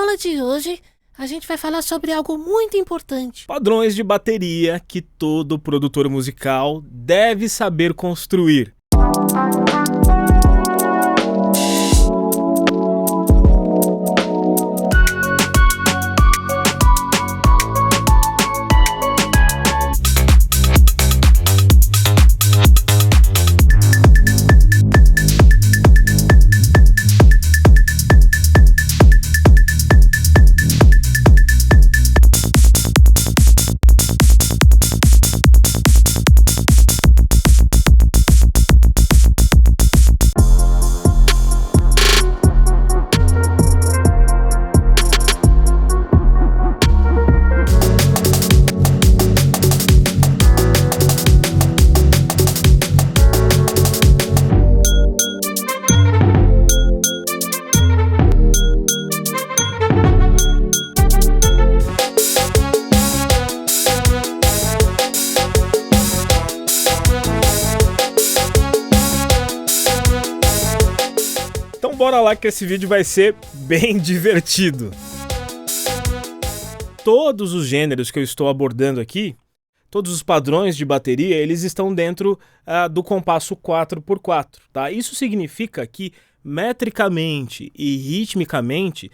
aula de hoje, a gente vai falar sobre algo muito importante. Padrões de bateria que todo produtor musical deve saber construir. Então bora lá que esse vídeo vai ser bem divertido. Todos os gêneros que eu estou abordando aqui, todos os padrões de bateria, eles estão dentro do compasso 4x4, tá? Isso significa que metricamente e ritmicamente,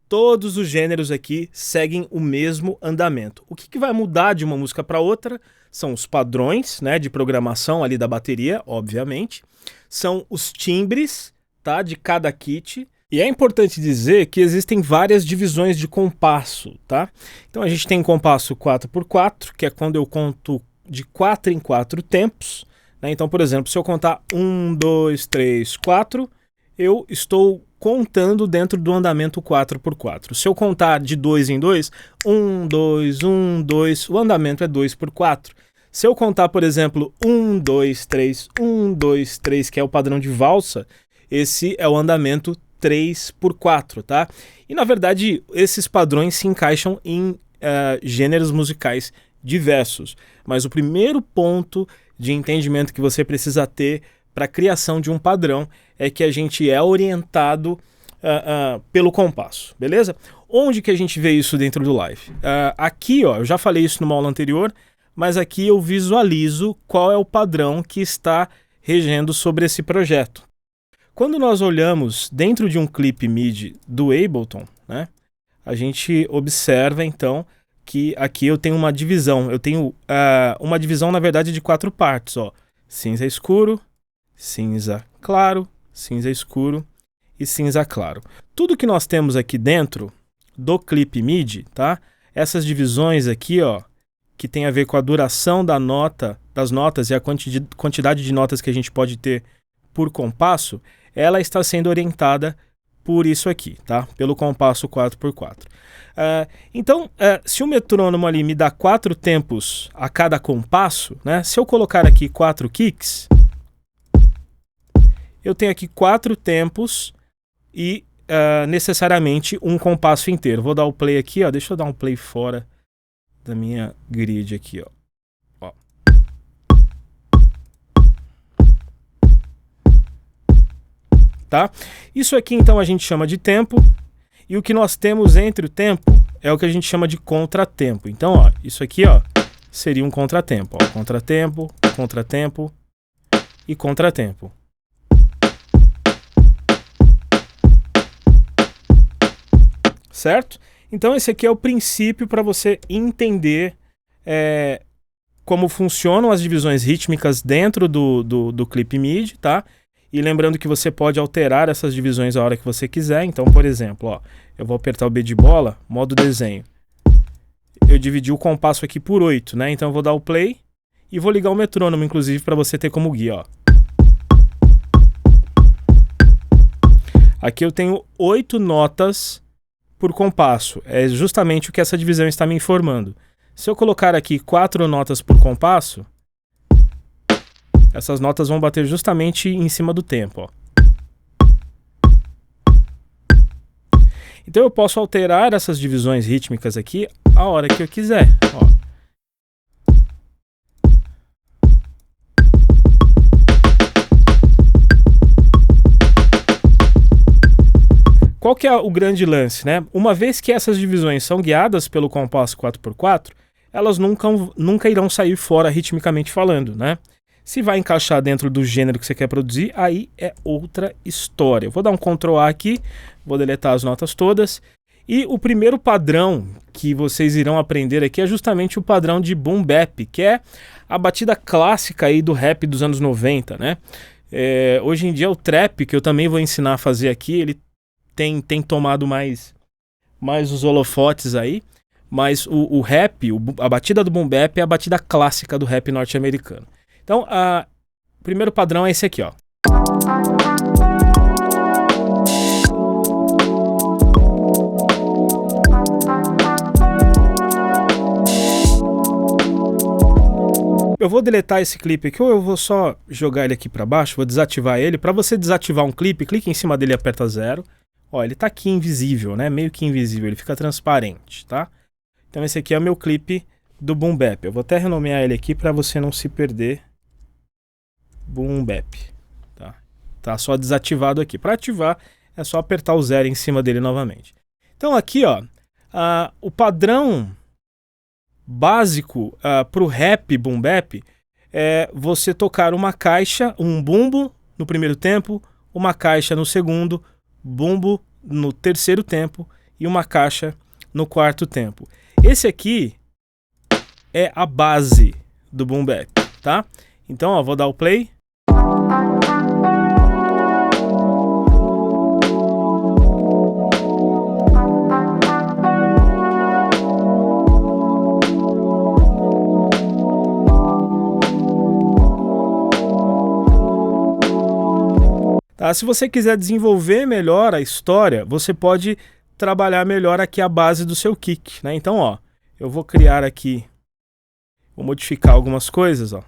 todos os gêneros aqui seguem o mesmo andamento. O que vai mudar de uma música para outra são os padrões, né, de programação ali da bateria, obviamente, são os timbres, tá, de cada kit. E é importante dizer que existem várias divisões de compasso, tá? Então a gente tem compasso 4x4, que é quando eu conto de 4 em 4 tempos, né? Então, por exemplo, se eu contar 1, 2, 3, 4, eu estou contando dentro do andamento 4x4. Se eu contar de 2 em 2, 1, 2, 1, 2, o andamento é 2x4. Se eu contar, por exemplo, 1, 2, 3, 1, 2, 3, que é o padrão de valsa, esse é o andamento 3x4, tá? E na verdade esses padrões se encaixam em gêneros musicais diversos. Mas o primeiro ponto de entendimento que você precisa ter para a criação de um padrão é que a gente é orientado pelo compasso, beleza? Onde que a gente vê isso dentro do live? Aqui, ó, eu já falei isso numa aula anterior, mas aqui eu visualizo qual é o padrão que está regendo sobre esse projeto. Quando nós olhamos dentro de um clipe MIDI do Ableton, né, a gente observa então que aqui eu tenho uma divisão. Eu tenho uma divisão, na verdade, de 4 partes. Ó. Cinza escuro, cinza claro, cinza escuro e cinza claro. Tudo que nós temos aqui dentro do clipe MIDI, tá? Essas divisões aqui, ó, que tem a ver com a duração da nota, das notas e a quantidade de notas que a gente pode ter por compasso, ela está sendo orientada por isso aqui, tá? Pelo compasso 4x4. Então, se o metrônomo ali me dá 4 tempos a cada compasso, né? Se eu colocar aqui 4 kicks, eu tenho aqui 4 tempos e necessariamente um compasso inteiro. Vou dar o play aqui, ó. Deixa eu dar um play fora da minha grid aqui, ó. Tá? Isso aqui então a gente chama de tempo, e o que nós temos entre o tempo é o que a gente chama de contratempo. Então, ó, isso aqui, ó, seria um contratempo, ó, contratempo, contratempo e contratempo. Certo? Então esse aqui é o princípio para você entender como funcionam as divisões rítmicas dentro do clipe MIDI, tá? E lembrando que você pode alterar essas divisões a hora que você quiser. Então, por exemplo, ó, eu vou apertar o B de bola, modo desenho. Eu dividi o compasso aqui por 8, né? Então eu vou dar o play e vou ligar o metrônomo, inclusive, para você ter como guia, ó. Aqui eu tenho 8 notas por compasso. É justamente o que essa divisão está me informando. Se eu colocar aqui 4 notas por compasso, essas notas vão bater justamente em cima do tempo, ó. Então eu posso alterar essas divisões rítmicas aqui a hora que eu quiser, ó. qual que é o grande lance, né? Uma vez que essas divisões são guiadas pelo compasso 4x4, elas nunca irão sair fora ritmicamente falando, né? Se vai encaixar dentro do gênero que você quer produzir, aí é outra história. Eu vou dar um Ctrl A aqui, vou deletar as notas todas. E o primeiro padrão que vocês irão aprender aqui é justamente o padrão de Boom Bap, que é a batida clássica aí do rap dos anos 90, né? Hoje em dia o trap, que eu também vou ensinar a fazer aqui, ele tem tomado mais os holofotes aí, mas o rap, a batida do Boom Bap é a batida clássica do rap norte-americano. Então, o primeiro padrão é esse aqui, ó. Eu vou deletar esse clipe aqui, ou eu vou só jogar ele aqui para baixo, vou desativar ele. Para você desativar um clipe, clique em cima dele e aperta 0. Ó, ele tá aqui invisível, né? Meio que invisível, ele fica transparente, tá? Então esse aqui é o meu clipe do Boom Bap. Eu vou até renomear ele aqui para você não se perder. Boom Bap, tá só desativado aqui. Para ativar é só apertar o 0 em cima dele novamente. Então aqui, ó, o padrão básico para o rap Boom Bap é você tocar uma caixa, um bumbo no primeiro tempo, uma caixa no segundo, bumbo no terceiro tempo e uma caixa no quarto tempo. Esse aqui é a base do Boom Bap, tá? Então, ó, vou dar o play. Tá? Se você quiser desenvolver melhor a história, você pode trabalhar melhor aqui a base do seu kick, né? Então, ó, eu vou criar aqui, vou modificar algumas coisas, ó.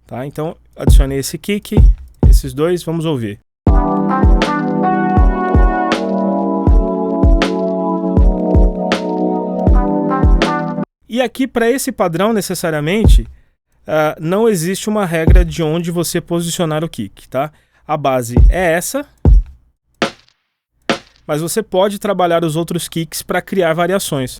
Tá? Então, adicionei esse kick, esses dois, vamos ouvir. E aqui, para esse padrão, necessariamente, não existe uma regra de onde você posicionar o kick, tá? A base é essa, mas você pode trabalhar os outros kicks para criar variações.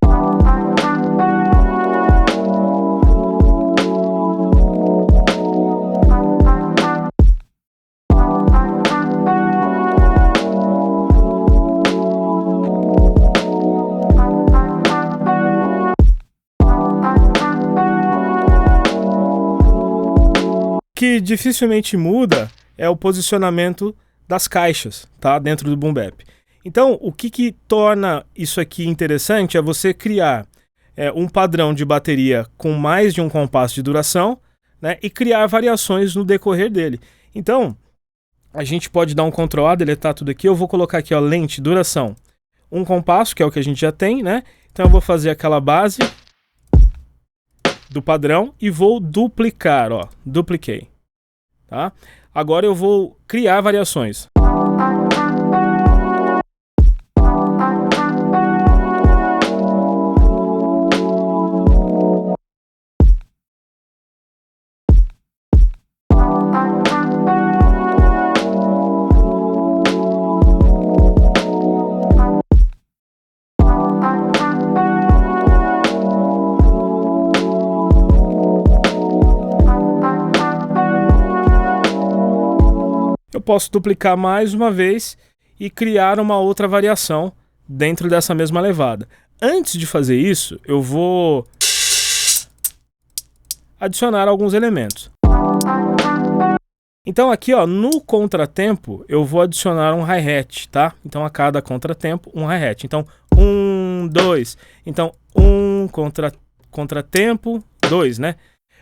O que dificilmente muda é o posicionamento das caixas, tá? Dentro do Boom Bap. Então, o que torna isso aqui interessante é você criar um padrão de bateria com mais de um compasso de duração, né? E criar variações no decorrer dele. Então, a gente pode dar um Ctrl A, deletar tudo aqui. Eu vou colocar aqui, ó, lente, duração. Um compasso, que é o que a gente já tem, né? Então, eu vou fazer aquela base do padrão e vou duplicar, ó. Dupliquei, tá? Agora eu vou criar variações. Eu posso duplicar mais uma vez e criar uma outra variação dentro dessa mesma levada. Antes de fazer isso, eu vou adicionar alguns elementos. Então aqui, ó, no contratempo, eu vou adicionar um hi-hat, tá? Então a cada contratempo, um hi-hat. Então, 1, 2. Então, 1 contratempo, 2, né?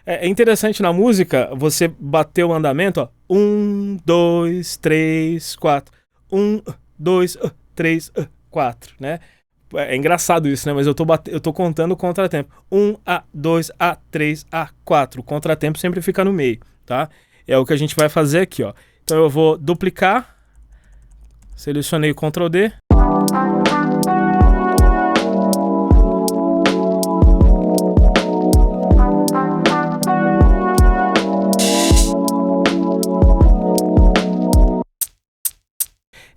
É interessante na música você bater o andamento, ó. 1, 2, 3, 4. 1, 2, 3, 4, né? É engraçado isso, né? Mas eu tô contando o contratempo. 1, A, 2, A, 3, A, 4. O contratempo sempre fica no meio, tá? É o que a gente vai fazer aqui, ó. Então eu vou duplicar. Selecionei o Ctrl D.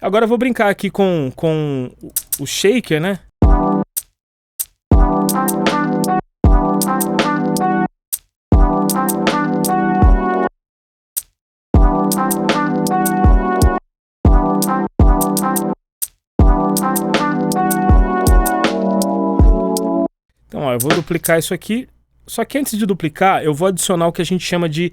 Agora eu vou brincar aqui com o shaker, né? Então, ó, eu vou duplicar isso aqui. Só que antes de duplicar, eu vou adicionar o que a gente chama de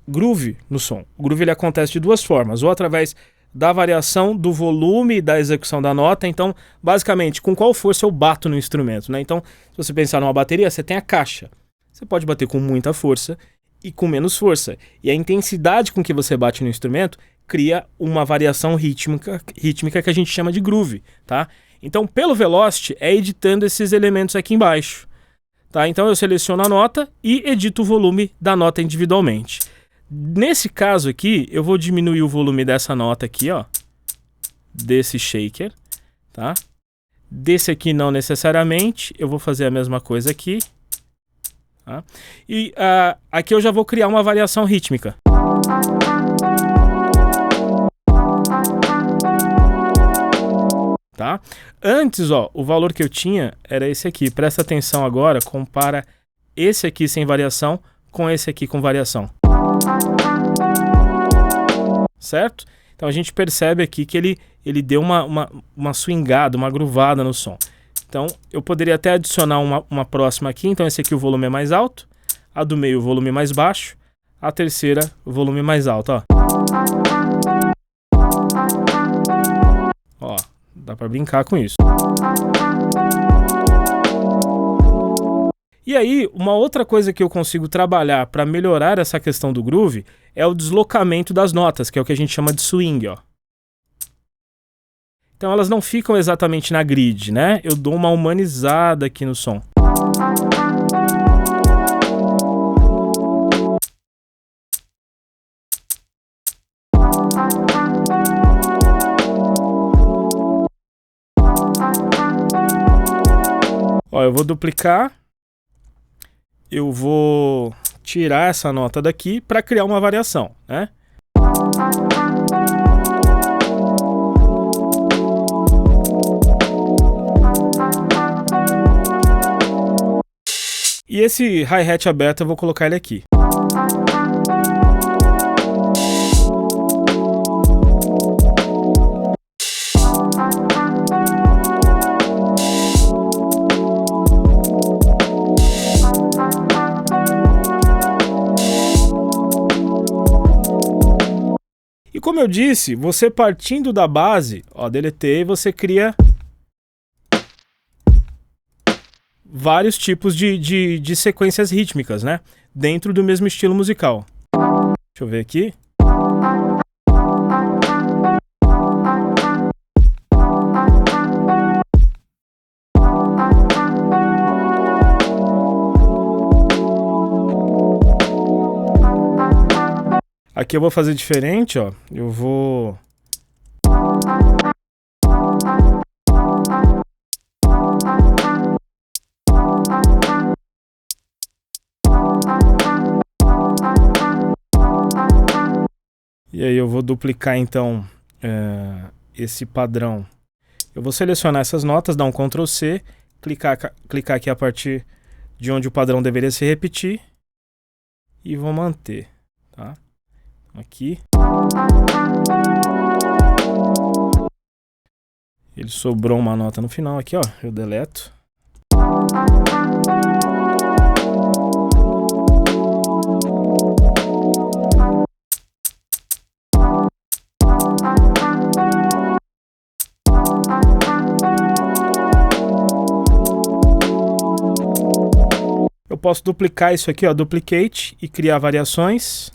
groove no som. O groove ele acontece de duas formas, ou através da variação do volume da execução da nota. Então, basicamente, com qual força eu bato no instrumento, né? Então, se você pensar numa bateria, você tem a caixa. Você pode bater com muita força e com menos força. E a intensidade com que você bate no instrumento cria uma variação rítmica que a gente chama de groove, tá? Então, pelo Velocity, é editando esses elementos aqui embaixo. Tá? Então, eu seleciono a nota e edito o volume da nota individualmente. Nesse caso aqui, eu vou diminuir o volume dessa nota aqui, ó. Desse shaker, tá? Desse aqui não necessariamente, eu vou fazer a mesma coisa aqui. Tá? E aqui eu já vou criar uma variação rítmica. Tá? Antes, ó, o valor que eu tinha era esse aqui. Presta atenção agora, compara esse aqui sem variação com esse aqui com variação. Certo? Então a gente percebe aqui que ele deu uma swingada, uma groovada no som. Então eu poderia até adicionar uma próxima aqui. Então esse aqui o volume é mais alto, a do meio o volume mais baixo, a terceira o volume mais alto, ó. Ó. Dá pra brincar com isso. E aí, uma outra coisa que eu consigo trabalhar para melhorar essa questão do groove é o deslocamento das notas, que é o que a gente chama de swing, ó. Então elas não ficam exatamente na grid, né? Eu dou uma humanizada aqui no som. Ó, eu vou duplicar, eu vou tirar essa nota daqui para criar uma variação, né? E esse hi-hat aberto eu vou colocar ele aqui. E como eu disse, você partindo da base, ó, deletei, você cria vários tipos de sequências rítmicas, né? Dentro do mesmo estilo musical. Deixa eu ver aqui. Aqui eu vou fazer diferente, ó. Eu vou... E aí eu vou duplicar então esse padrão. Eu vou selecionar essas notas, dar um Ctrl C, clicar aqui a partir de onde o padrão deveria se repetir e vou manter, tá? Aqui. Ele sobrou uma nota no final aqui, ó. Eu deleto. Eu posso duplicar isso aqui, ó, duplicate, e criar variações.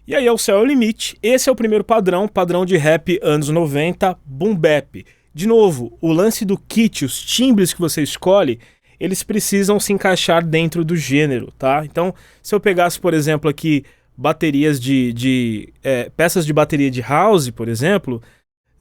E aí, o céu é o limite. Esse é o primeiro padrão de rap anos 90, boom bap. De novo, o lance do kit, os timbres que você escolhe, eles precisam se encaixar dentro do gênero, tá? Então, se eu pegasse, por exemplo, aqui baterias peças de bateria de house, por exemplo,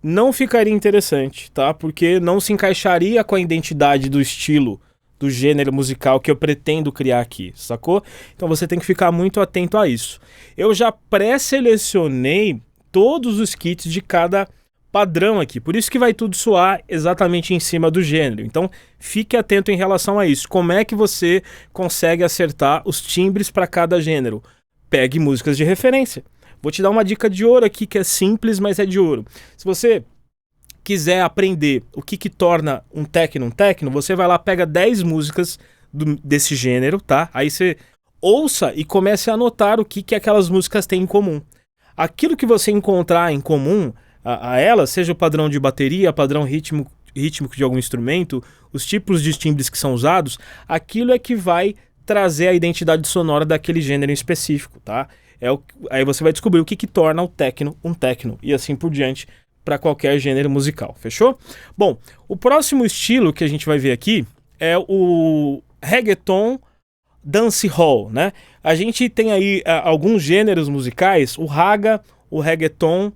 não ficaria interessante, tá? Porque não se encaixaria com a identidade do estilo, do gênero musical que eu pretendo criar aqui, sacou? Então você tem que ficar muito atento a isso. Eu já pré-selecionei todos os kits de cada padrão aqui, por isso que vai tudo soar exatamente em cima do gênero. Então fique atento em relação a isso. Como é que você consegue acertar os timbres para cada gênero? Pegue músicas de referência. Vou te dar uma dica de ouro aqui que é simples, mas é de ouro. Se você quiser aprender o que torna um techno, você vai lá, pega 10 músicas desse gênero, tá? Aí você ouça e comece a anotar o que aquelas músicas têm em comum. Aquilo que você encontrar em comum a elas, seja o padrão de bateria, padrão rítmico de algum instrumento, os tipos de timbres que são usados, aquilo é que vai trazer a identidade sonora daquele gênero em específico, tá? Aí você vai descobrir o que torna o techno um techno e assim por diante para qualquer gênero musical, fechou? Bom, o próximo estilo que a gente vai ver aqui é o reggaeton dancehall, né? A gente tem aí alguns gêneros musicais, o raga, o reggaeton,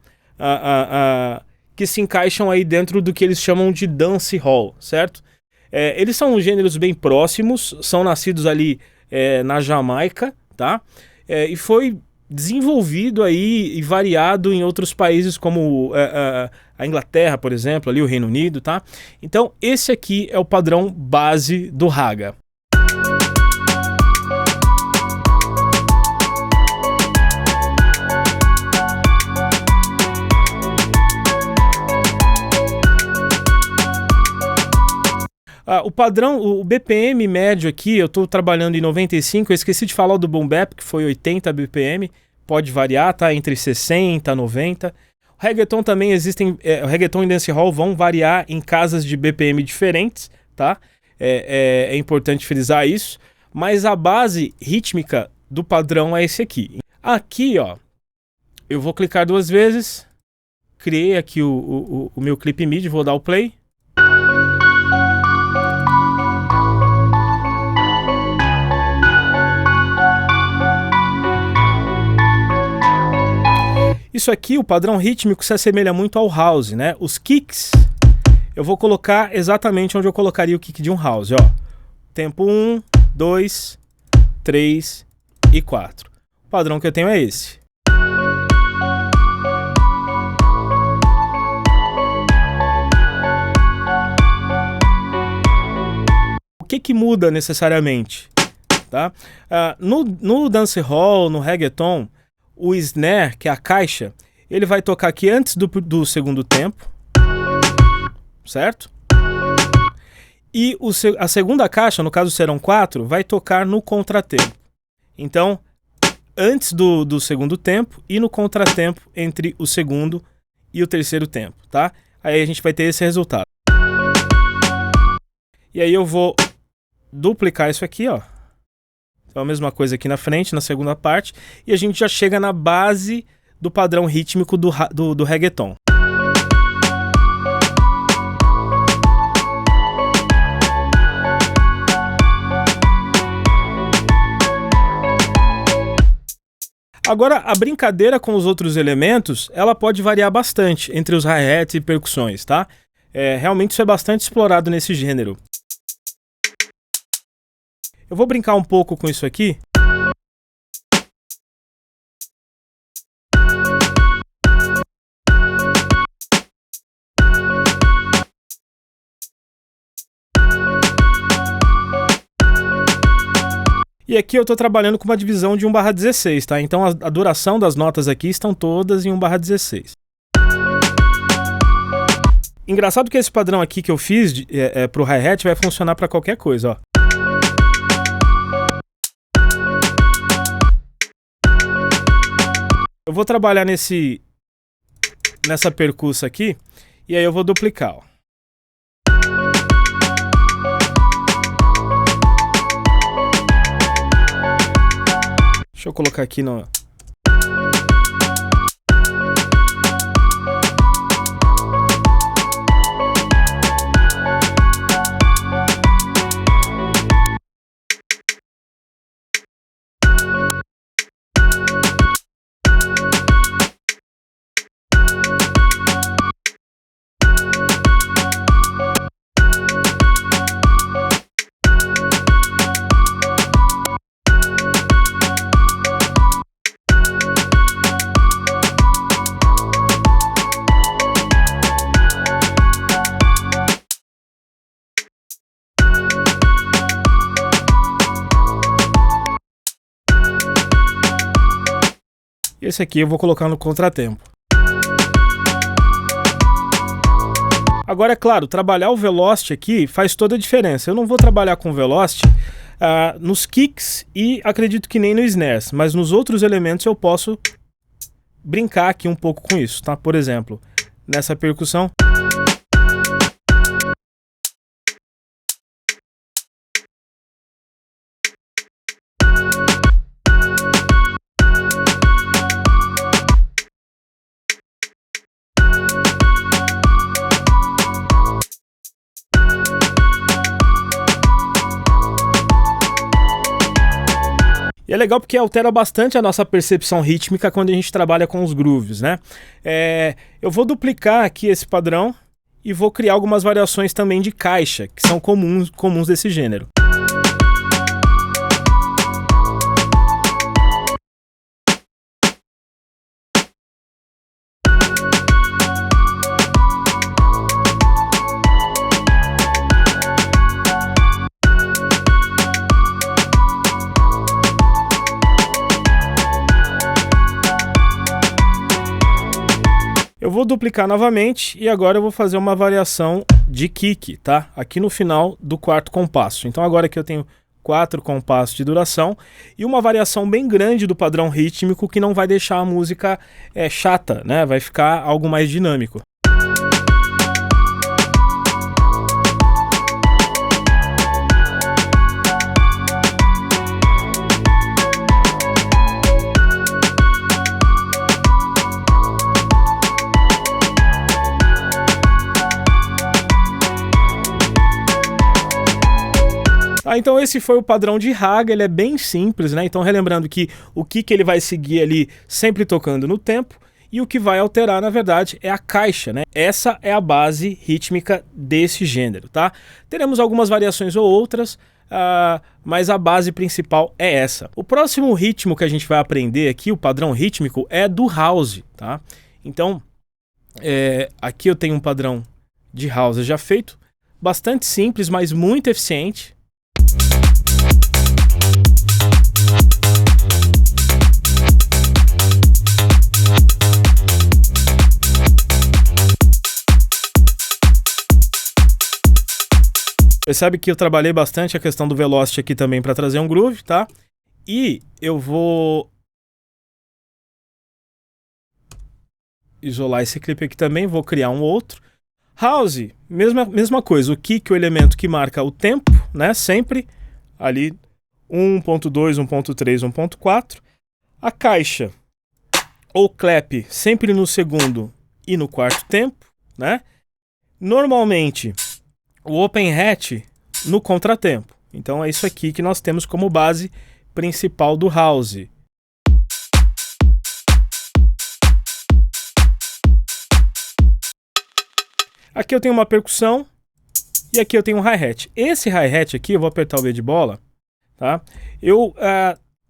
que se encaixam aí dentro do que eles chamam de dancehall, certo? Eles são gêneros bem próximos, são nascidos ali na Jamaica, tá? E foi desenvolvido aí e variado em outros países como a Inglaterra, por exemplo, ali o Reino Unido, tá? Então esse aqui é o padrão base do raga. O padrão, o BPM médio aqui, eu estou trabalhando em 95, eu esqueci de falar do boom bap, que foi 80 BPM, pode variar, tá? Entre 60 e 90. O reggaeton também existem, o reggaeton e dancehall vão variar em casas de BPM diferentes, tá? É importante frisar isso, mas a base rítmica do padrão é esse aqui. Aqui, ó, eu vou clicar 2 vezes, criei aqui o meu clip MIDI, vou dar o play. Isso aqui, o padrão rítmico, se assemelha muito ao house, né? Os kicks, eu vou colocar exatamente onde eu colocaria o kick de um house, ó. Tempo 1, 2, 3 e 4. O padrão que eu tenho é esse. O que muda necessariamente? Tá? No dancehall, no reggaeton, o snare, que é a caixa, ele vai tocar aqui antes do segundo tempo, certo? E a segunda caixa, no caso serão 4, vai tocar no contratempo. Então, antes do segundo tempo e no contratempo entre o segundo e o terceiro tempo, tá? Aí a gente vai ter esse resultado. E aí eu vou duplicar isso aqui, ó. Então a mesma coisa aqui na frente, na segunda parte, e a gente já chega na base do padrão rítmico do reggaeton. Agora, a brincadeira com os outros elementos, ela pode variar bastante entre os hi-hats e percussões, tá? Realmente isso é bastante explorado nesse gênero. Eu vou brincar um pouco com isso aqui. E aqui eu estou trabalhando com uma divisão de 1/16, tá? Então a duração das notas aqui estão todas em 1/16. Engraçado que esse padrão aqui que eu fiz para o hi-hat vai funcionar para qualquer coisa, ó. Eu vou trabalhar nessa percussa aqui, e aí eu vou duplicar, ó. Deixa eu colocar aqui no... Esse aqui eu vou colocar no contratempo. Agora, é claro, trabalhar o velocity aqui faz toda a diferença. Eu não vou trabalhar com velocity nos kicks e acredito que nem no snares, mas nos outros elementos eu posso brincar aqui um pouco com isso, tá? Por exemplo, nessa percussão. E é legal porque altera bastante a nossa percepção rítmica quando a gente trabalha com os grooves, né? Eu vou duplicar aqui esse padrão e vou criar algumas variações também de caixa, que são comuns desse gênero. Eu vou duplicar novamente e agora eu vou fazer uma variação de kick, tá? Aqui no final do quarto compasso. Então agora que eu tenho 4 compassos de duração e uma variação bem grande do padrão rítmico que não vai deixar a música chata, né? Vai ficar algo mais dinâmico. Então esse foi o padrão de Raga, ele é bem simples, né? Então relembrando que o kick ele vai seguir ali sempre tocando no tempo e o que vai alterar, na verdade, é a caixa, né? Essa é a base rítmica desse gênero, tá? Teremos algumas variações ou outras, mas a base principal é essa. O próximo ritmo que a gente vai aprender aqui, o padrão rítmico, é do house, tá? Então, aqui eu tenho um padrão de house já feito, bastante simples, mas muito eficiente. Percebe que eu trabalhei bastante a questão do velocity aqui também para trazer um groove, tá? E eu vou isolar esse clipe aqui também, vou criar um outro. House, mesma coisa, o kick, o elemento que marca o tempo, né? Sempre ali 1.2, 1.3, 1.4. A caixa ou clap sempre no segundo e no quarto tempo, né? Normalmente o open hat no contratempo. Então é isso aqui que nós temos como base principal do house. Aqui eu tenho uma percussão e aqui eu tenho um hi-hat. Esse hi-hat aqui, eu vou apertar o B de bola, tá? Eu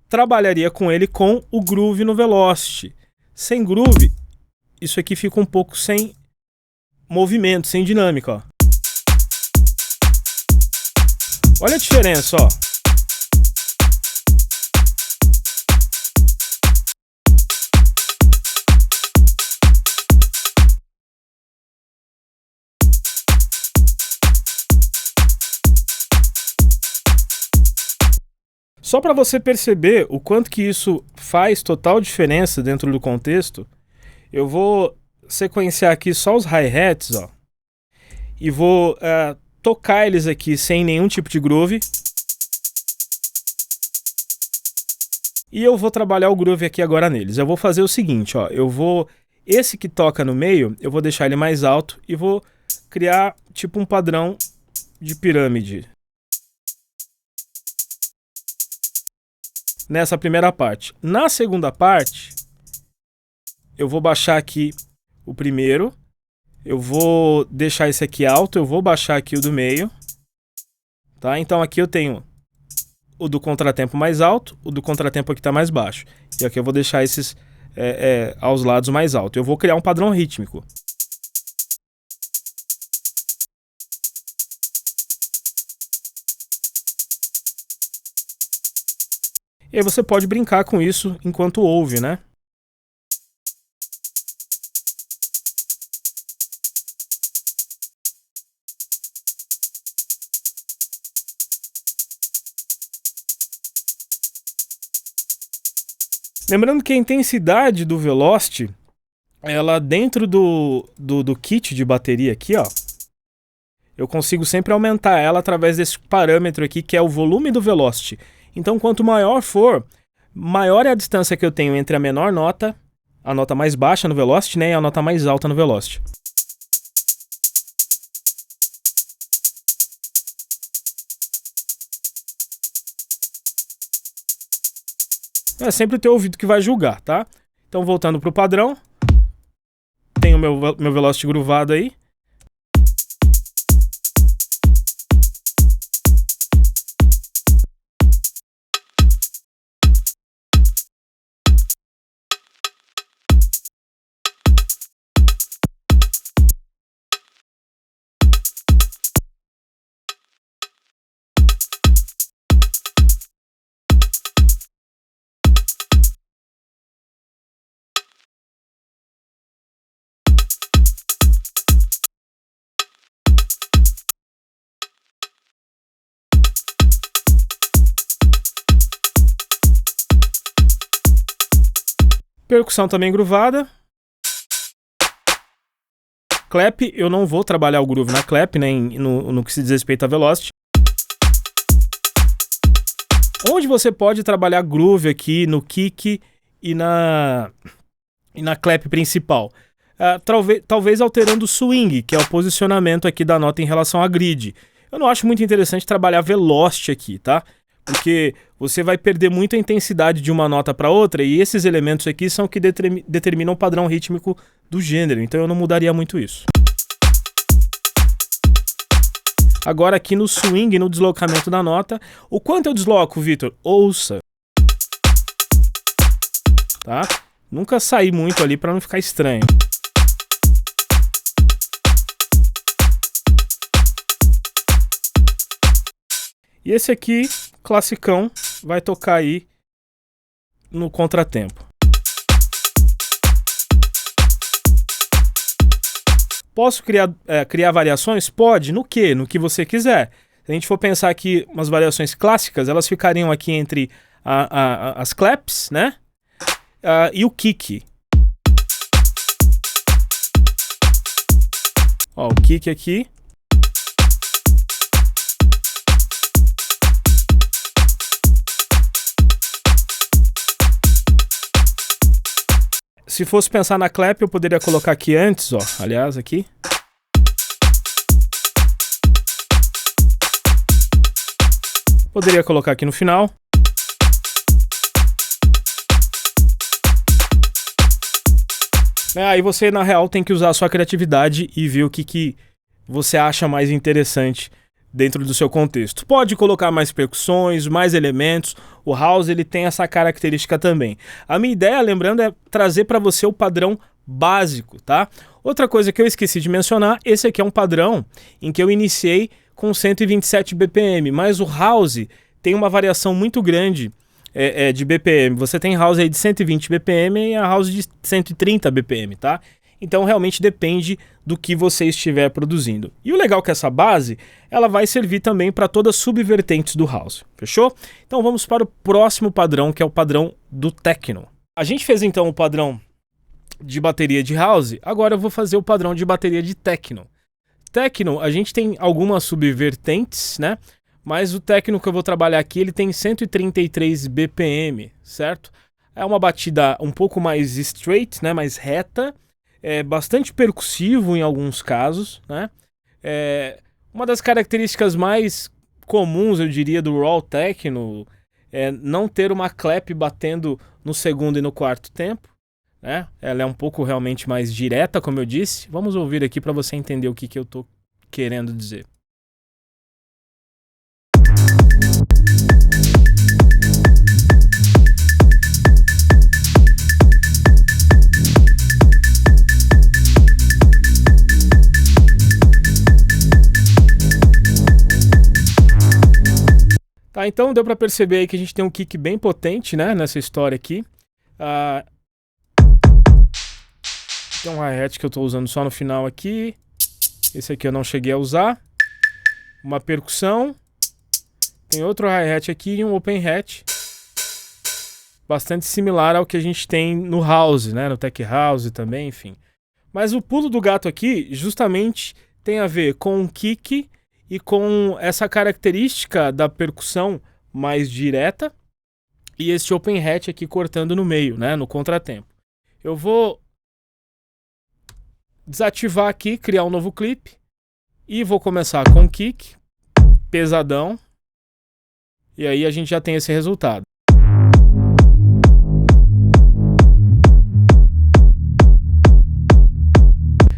trabalharia com ele com o groove no velocity. Sem groove, isso aqui fica um pouco sem movimento, sem dinâmica, ó. Olha a diferença, ó. Só para você perceber o quanto que isso faz total diferença dentro do contexto, eu vou sequenciar aqui só os hi-hats, ó, e vou tocar eles aqui sem nenhum tipo de groove. E eu vou trabalhar o groove aqui agora neles. Eu vou fazer o seguinte, ó, esse que toca no meio, eu vou deixar ele mais alto e vou criar tipo um padrão de pirâmide nessa primeira parte. Na segunda parte, eu vou baixar aqui o primeiro, eu vou deixar esse aqui alto, eu vou baixar aqui o do meio, tá? Então aqui eu tenho o do contratempo mais alto, o do contratempo aqui tá mais baixo. E aqui eu vou deixar esses aos lados mais alto. Eu vou criar um padrão rítmico. E aí você pode brincar com isso enquanto ouve, né? Lembrando que a intensidade do Velocity, ela dentro do kit de bateria aqui, ó, eu consigo sempre aumentar ela através desse parâmetro aqui, que é o volume do Velocity. Então, quanto maior for, maior é a distância que eu tenho entre a menor nota, a nota mais baixa no Velocity, né, e a nota mais alta no Velocity. É sempre o teu ouvido que vai julgar, tá? Então, voltando pro padrão, tenho meu Velocity groovado aí. Percussão também groovada. Clap, eu não vou trabalhar o groove na clap, né, no que se diz respeito a Velocity. Onde você pode trabalhar groove aqui no kick e na clap principal? Talvez alterando o swing, que é o posicionamento aqui da nota em relação à grid. Eu não acho muito interessante trabalhar Velocity aqui, tá? Porque você vai perder muito a intensidade de uma nota para outra, e esses elementos aqui são que determinam o padrão rítmico do gênero, então eu não mudaria muito isso. Agora aqui no swing, no deslocamento da nota, o quanto eu desloco, Vitor? Ouça. Tá? Nunca sair muito ali para não ficar estranho. E esse aqui, classicão, vai tocar aí no contratempo. Posso criar variações? Pode. No quê? No que você quiser. Se a gente for pensar aqui umas variações clássicas, elas ficariam aqui entre as claps, né? E o kick. Ó, o kick aqui. Se fosse pensar na clap, eu poderia colocar aqui antes, ó. Aliás, aqui. Poderia colocar aqui no final. Aí você, na real, tem que usar a sua criatividade e ver o que você acha mais interessante dentro do seu contexto. Pode colocar mais percussões, mais elementos. O house, ele tem essa característica também. A minha ideia, lembrando, é trazer para você o padrão básico, tá? Outra coisa que eu esqueci de mencionar, esse aqui é um padrão em que eu iniciei com 127 BPM, mas o house tem uma variação muito grande de BPM. Você tem house aí de 120 BPM e a house de 130 BPM, tá? Então realmente depende do que você estiver produzindo. E o legal é que essa base, ela vai servir também para todas as subvertentes do house, fechou? Então vamos para o próximo padrão, que é o padrão do techno. A gente fez então o padrão de bateria de house, agora eu vou fazer o padrão de bateria de techno. Techno, a gente tem algumas subvertentes, né? Mas o techno que eu vou trabalhar aqui, ele tem 133 BPM, certo? É uma batida um pouco mais straight, né? Mais reta. É bastante percussivo em alguns casos, né? Uma das características mais comuns, eu diria, do raw techno é não ter uma clap batendo no segundo e no quarto tempo, né? Ela é um pouco realmente mais direta, como eu disse. Vamos ouvir aqui para você entender o que eu tô querendo dizer. Tá, então deu para perceber aí que a gente tem um kick bem potente, né, nessa história aqui. Tem um hi-hat que eu estou usando só no final aqui. Esse aqui eu não cheguei a usar. Uma percussão. Tem outro hi-hat aqui e um open hat. bastante similar ao que a gente tem no House, né? No Tech House também, enfim. Mas o pulo do gato aqui justamente tem a ver com o kick e com essa característica da percussão mais direta e esse open hat aqui cortando no meio, né? No contratempo. Eu vou desativar aqui, criar um novo clipe e vou começar com o kick pesadão. E aí a gente já tem esse resultado.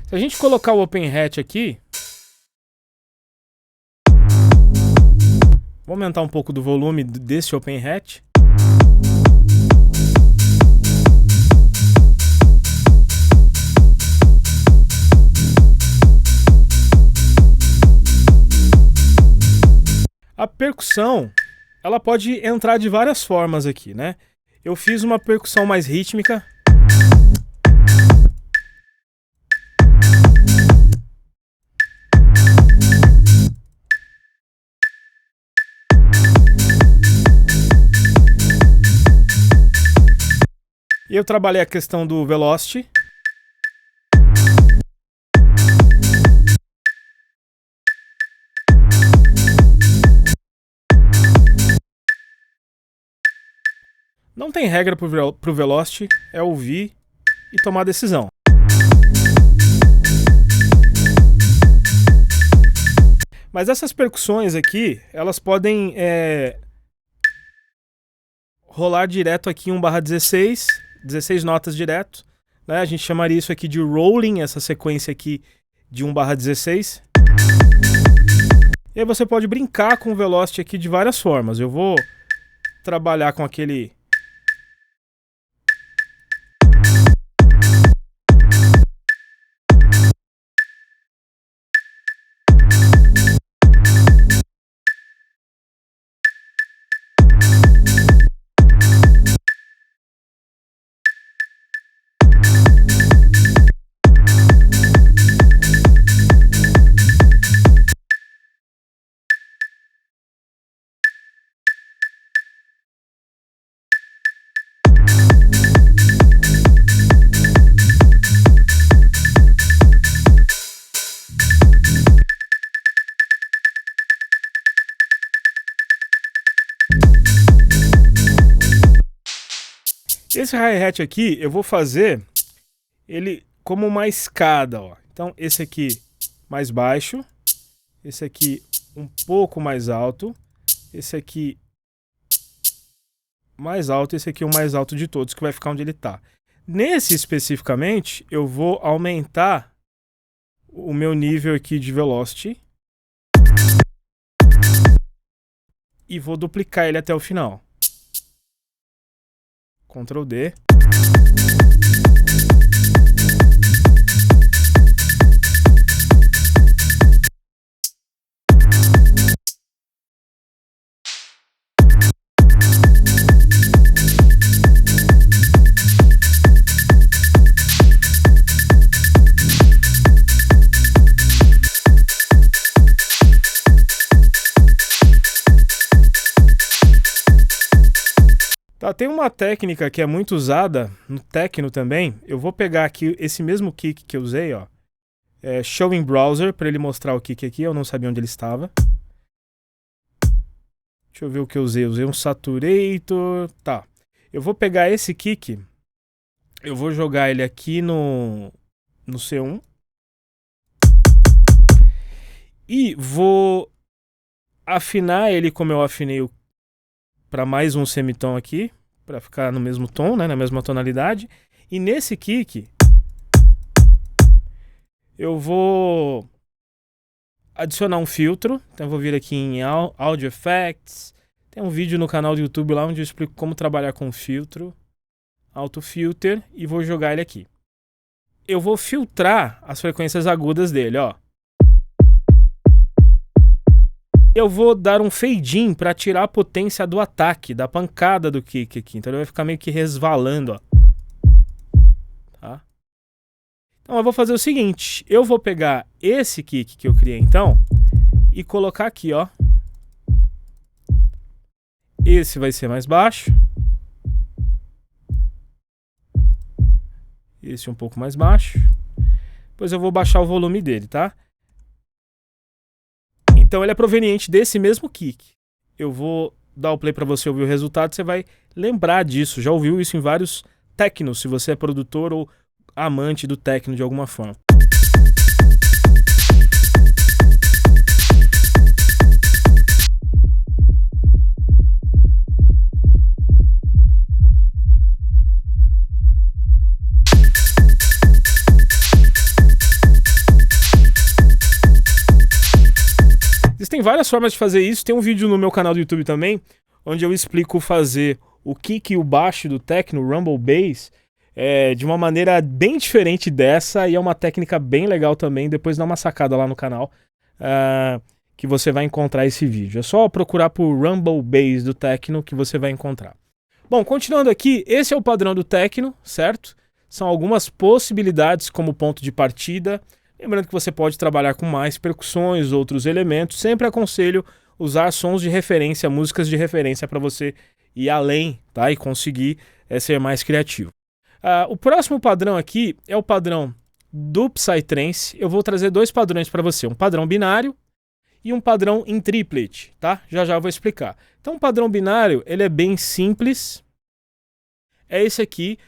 Se a gente colocar o open hat aqui, vou aumentar um pouco do volume desse open hat. A percussão, ela pode entrar de várias formas aqui, né? Eu fiz uma percussão mais rítmica. E eu trabalhei a questão do velocity. Não tem regra pro velocity, é ouvir e tomar decisão. Mas essas percussões aqui, elas podem rolar direto aqui em 1/16, 16 notas direto, né? A gente chamaria isso aqui de rolling, essa sequência aqui de 1/16. E aí você pode brincar com o velocity aqui de várias formas. Eu vou trabalhar com aquele... Esse hi-hat aqui, eu vou fazer ele como uma escada, ó. Então, esse aqui mais baixo, esse aqui um pouco mais alto, esse aqui mais alto, esse aqui o mais alto de todos, que vai ficar onde ele tá. Nesse especificamente, eu vou aumentar o meu nível aqui de velocity e vou duplicar ele até o final. Ctrl D. Tá, tem uma técnica que é muito usada no techno também. Eu vou pegar aqui esse mesmo kick que eu usei, ó. Show in browser, para ele mostrar o kick aqui. Eu não sabia onde ele estava. Deixa eu ver o que eu usei. Eu usei um saturator. Tá. Eu vou pegar esse kick. Eu vou jogar ele aqui no C1. E vou afinar ele como eu afinei para mais um semitom aqui, para ficar no mesmo tom, né, na mesma tonalidade. E nesse kick eu vou adicionar um filtro. Então eu vou vir aqui em Audio Effects. Tem um vídeo no canal do YouTube lá onde eu explico como trabalhar com filtro, Auto Filter, e vou jogar ele aqui. Eu vou filtrar as frequências agudas dele, ó. Eu vou dar um fade in para tirar a potência do ataque, da pancada do kick aqui. Então ele vai ficar meio que resvalando, ó. Tá? Então eu vou fazer o seguinte, eu vou pegar esse kick que eu criei então e colocar aqui, ó. Esse vai ser mais baixo. esse um pouco mais baixo. Depois eu vou baixar o volume dele, tá? Então ele é proveniente desse mesmo kick. Eu vou dar o play para você ouvir o resultado, você vai lembrar disso. Já ouviu isso em vários technos, se você é produtor ou amante do techno de alguma forma. Existem várias formas de fazer isso. Tem um vídeo no meu canal do YouTube também, onde eu explico fazer o kick e o baixo do techno, Rumble Bass, de uma maneira bem diferente dessa, e é uma técnica bem legal também. Depois dá uma sacada lá no canal, que você vai encontrar esse vídeo. É só procurar por Rumble Bass do techno que você vai encontrar. Bom, continuando aqui, esse é o padrão do techno, certo? São algumas possibilidades como ponto de partida. Lembrando que você pode trabalhar com mais percussões, outros elementos. Sempre aconselho usar sons de referência, músicas de referência para você ir além, tá? E conseguir ser mais criativo. O próximo padrão aqui é o padrão do Psytrance. Eu vou trazer dois padrões para você. Um padrão binário e um padrão em triplet, tá? Já já eu vou explicar. Então o padrão binário, ele é bem simples. É esse aqui.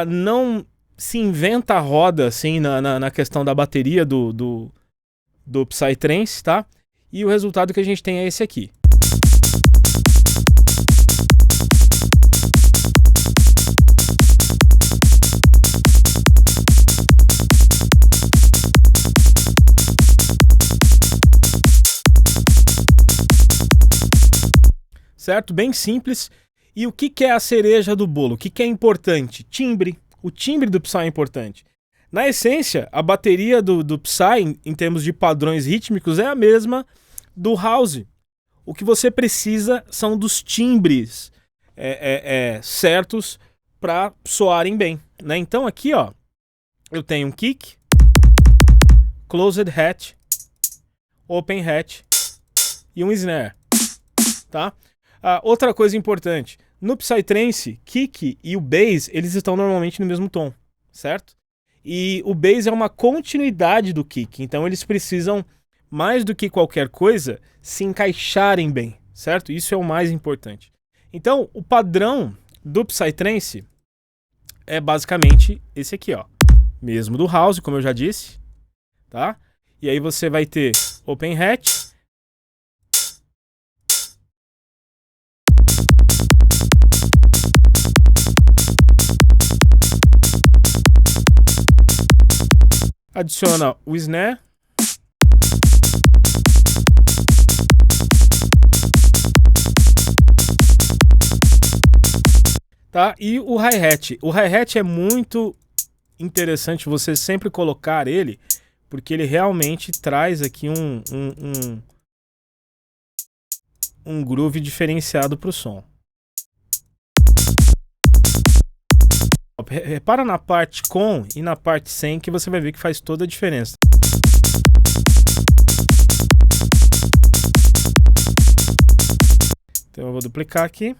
Não se inventa a roda assim na questão da bateria do Psytrance, tá? E o resultado que a gente tem é esse aqui. Certo? Bem simples. E o que é a cereja do bolo? O que é importante? Timbre. O timbre do Psy é importante. Na essência, a bateria do Psy, em termos de padrões rítmicos, é a mesma do House. O que você precisa são dos timbres certos para soarem bem, né? Então aqui, ó, eu tenho um kick, closed hat, open hat e um snare, tá? Outra coisa importante. No Psytrance, kick e o bass, eles estão normalmente no mesmo tom, certo? E o bass é uma continuidade do kick, então eles precisam, mais do que qualquer coisa, se encaixarem bem, certo? Isso é o mais importante. Então, o padrão do Psytrance é basicamente esse aqui, ó. Mesmo do House, como eu já disse, tá? E aí você vai ter open hat, adiciona o snare, tá? E o hi-hat. O hi-hat é muito interessante você sempre colocar ele, porque ele realmente traz aqui um groove diferenciado para o som. Repara na parte com e na parte sem, que você vai ver que faz toda a diferença. Então eu vou duplicar aqui.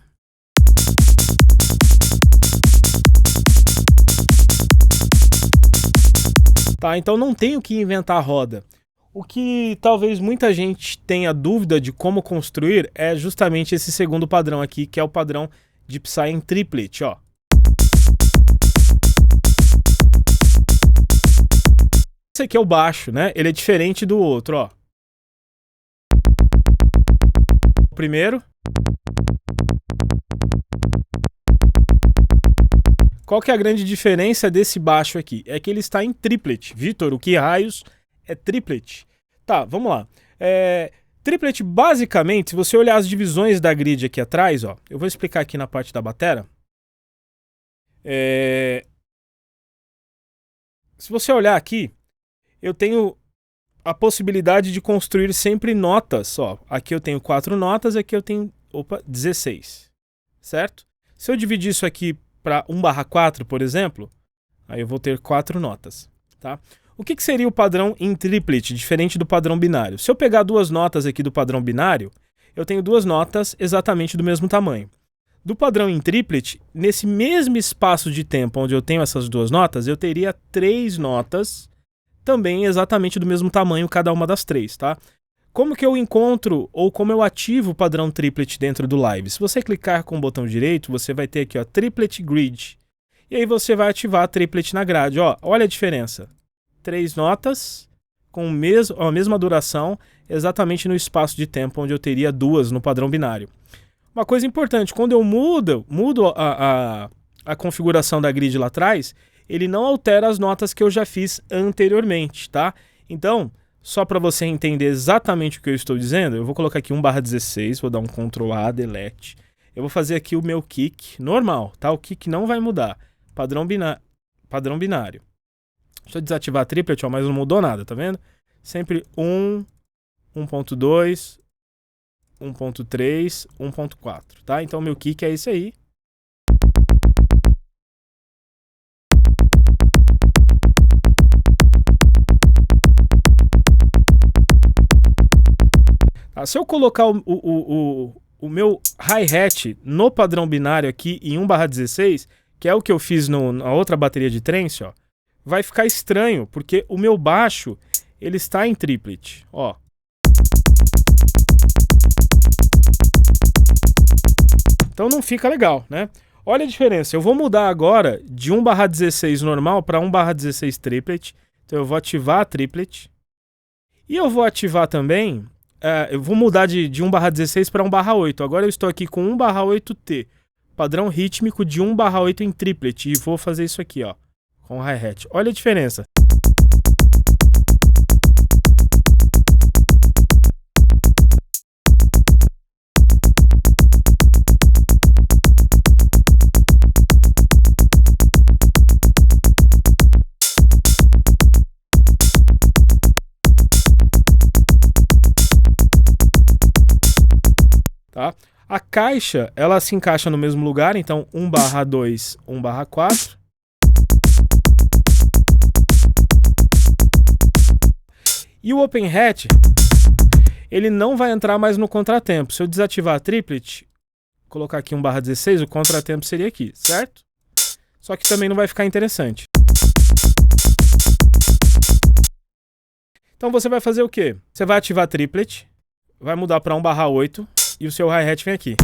Tá, então não tenho que inventar a roda. O que talvez muita gente tenha dúvida de como construir é justamente esse segundo padrão aqui, que é o padrão de Psy em triplet, ó. Esse aqui é o baixo, né? Ele é diferente do outro, ó. O primeiro. Qual que é a grande diferença desse baixo aqui? É que ele está em triplet. Vitor, o que raios é triplet? Tá, vamos lá. Triplet, basicamente, se você olhar as divisões da grid aqui atrás, ó, eu vou explicar aqui na parte da batera. Se você olhar aqui, eu tenho a possibilidade de construir sempre notas. Ó, aqui eu tenho 4 notas, aqui eu tenho 16, certo? Se eu dividir isso aqui para 1/4, por exemplo, aí eu vou ter 4 notas, tá? O que seria o padrão em triplet, diferente do padrão binário? Se eu pegar 2 notas aqui do padrão binário, eu tenho 2 notas exatamente do mesmo tamanho. Do padrão em triplet, nesse mesmo espaço de tempo onde eu tenho essas duas notas, eu teria 3 notas, também exatamente do mesmo tamanho cada uma das 3, tá? Como que eu encontro ou como eu ativo o padrão triplet dentro do Live? Se você clicar com o botão direito, você vai ter aqui, ó, Triplet Grid. E aí você vai ativar a triplet na grade. Ó, olha a diferença. 3 notas com a mesma duração, exatamente no espaço de tempo onde eu teria 2 no padrão binário. Uma coisa importante, quando eu mudo a configuração da grid lá atrás, ele não altera as notas que eu já fiz anteriormente, tá? Então, só para você entender exatamente o que eu estou dizendo, eu vou colocar aqui 1/16, vou dar um Ctrl A, Delete. Eu vou fazer aqui o meu kick normal, tá? O kick não vai mudar. Padrão binário. Deixa eu desativar a triplet, ó, mas não mudou nada, tá vendo? Sempre 1, 1.2, 1.3, 1.4, tá? Então meu kick é esse aí. Tá? Se eu colocar o meu hi-hat no padrão binário aqui em 1/16, que é o que eu fiz na outra bateria de trance, ó, vai ficar estranho, porque o meu baixo ele está em triplet, ó. Então não fica legal, né? Olha a diferença, eu vou mudar agora de 1/16 normal para 1/16 triplet. Então eu vou ativar a triplet. E eu vou ativar também, eu vou mudar de 1/16 para 1/8. Agora eu estou aqui com 1/8T, padrão rítmico de 1/8 em triplet. E vou fazer isso aqui, ó, com o hi-hat. Olha a diferença. Tá? A caixa, ela se encaixa no mesmo lugar, então 1/2, 1/4. E o open hat, ele não vai entrar mais no contratempo. Se eu desativar a triplet, colocar aqui 1/16, o contratempo seria aqui, certo? Só que também não vai ficar interessante. Então você vai fazer o quê? Você vai ativar a triplet, vai mudar para 1/8 e o seu hi-hat vem aqui.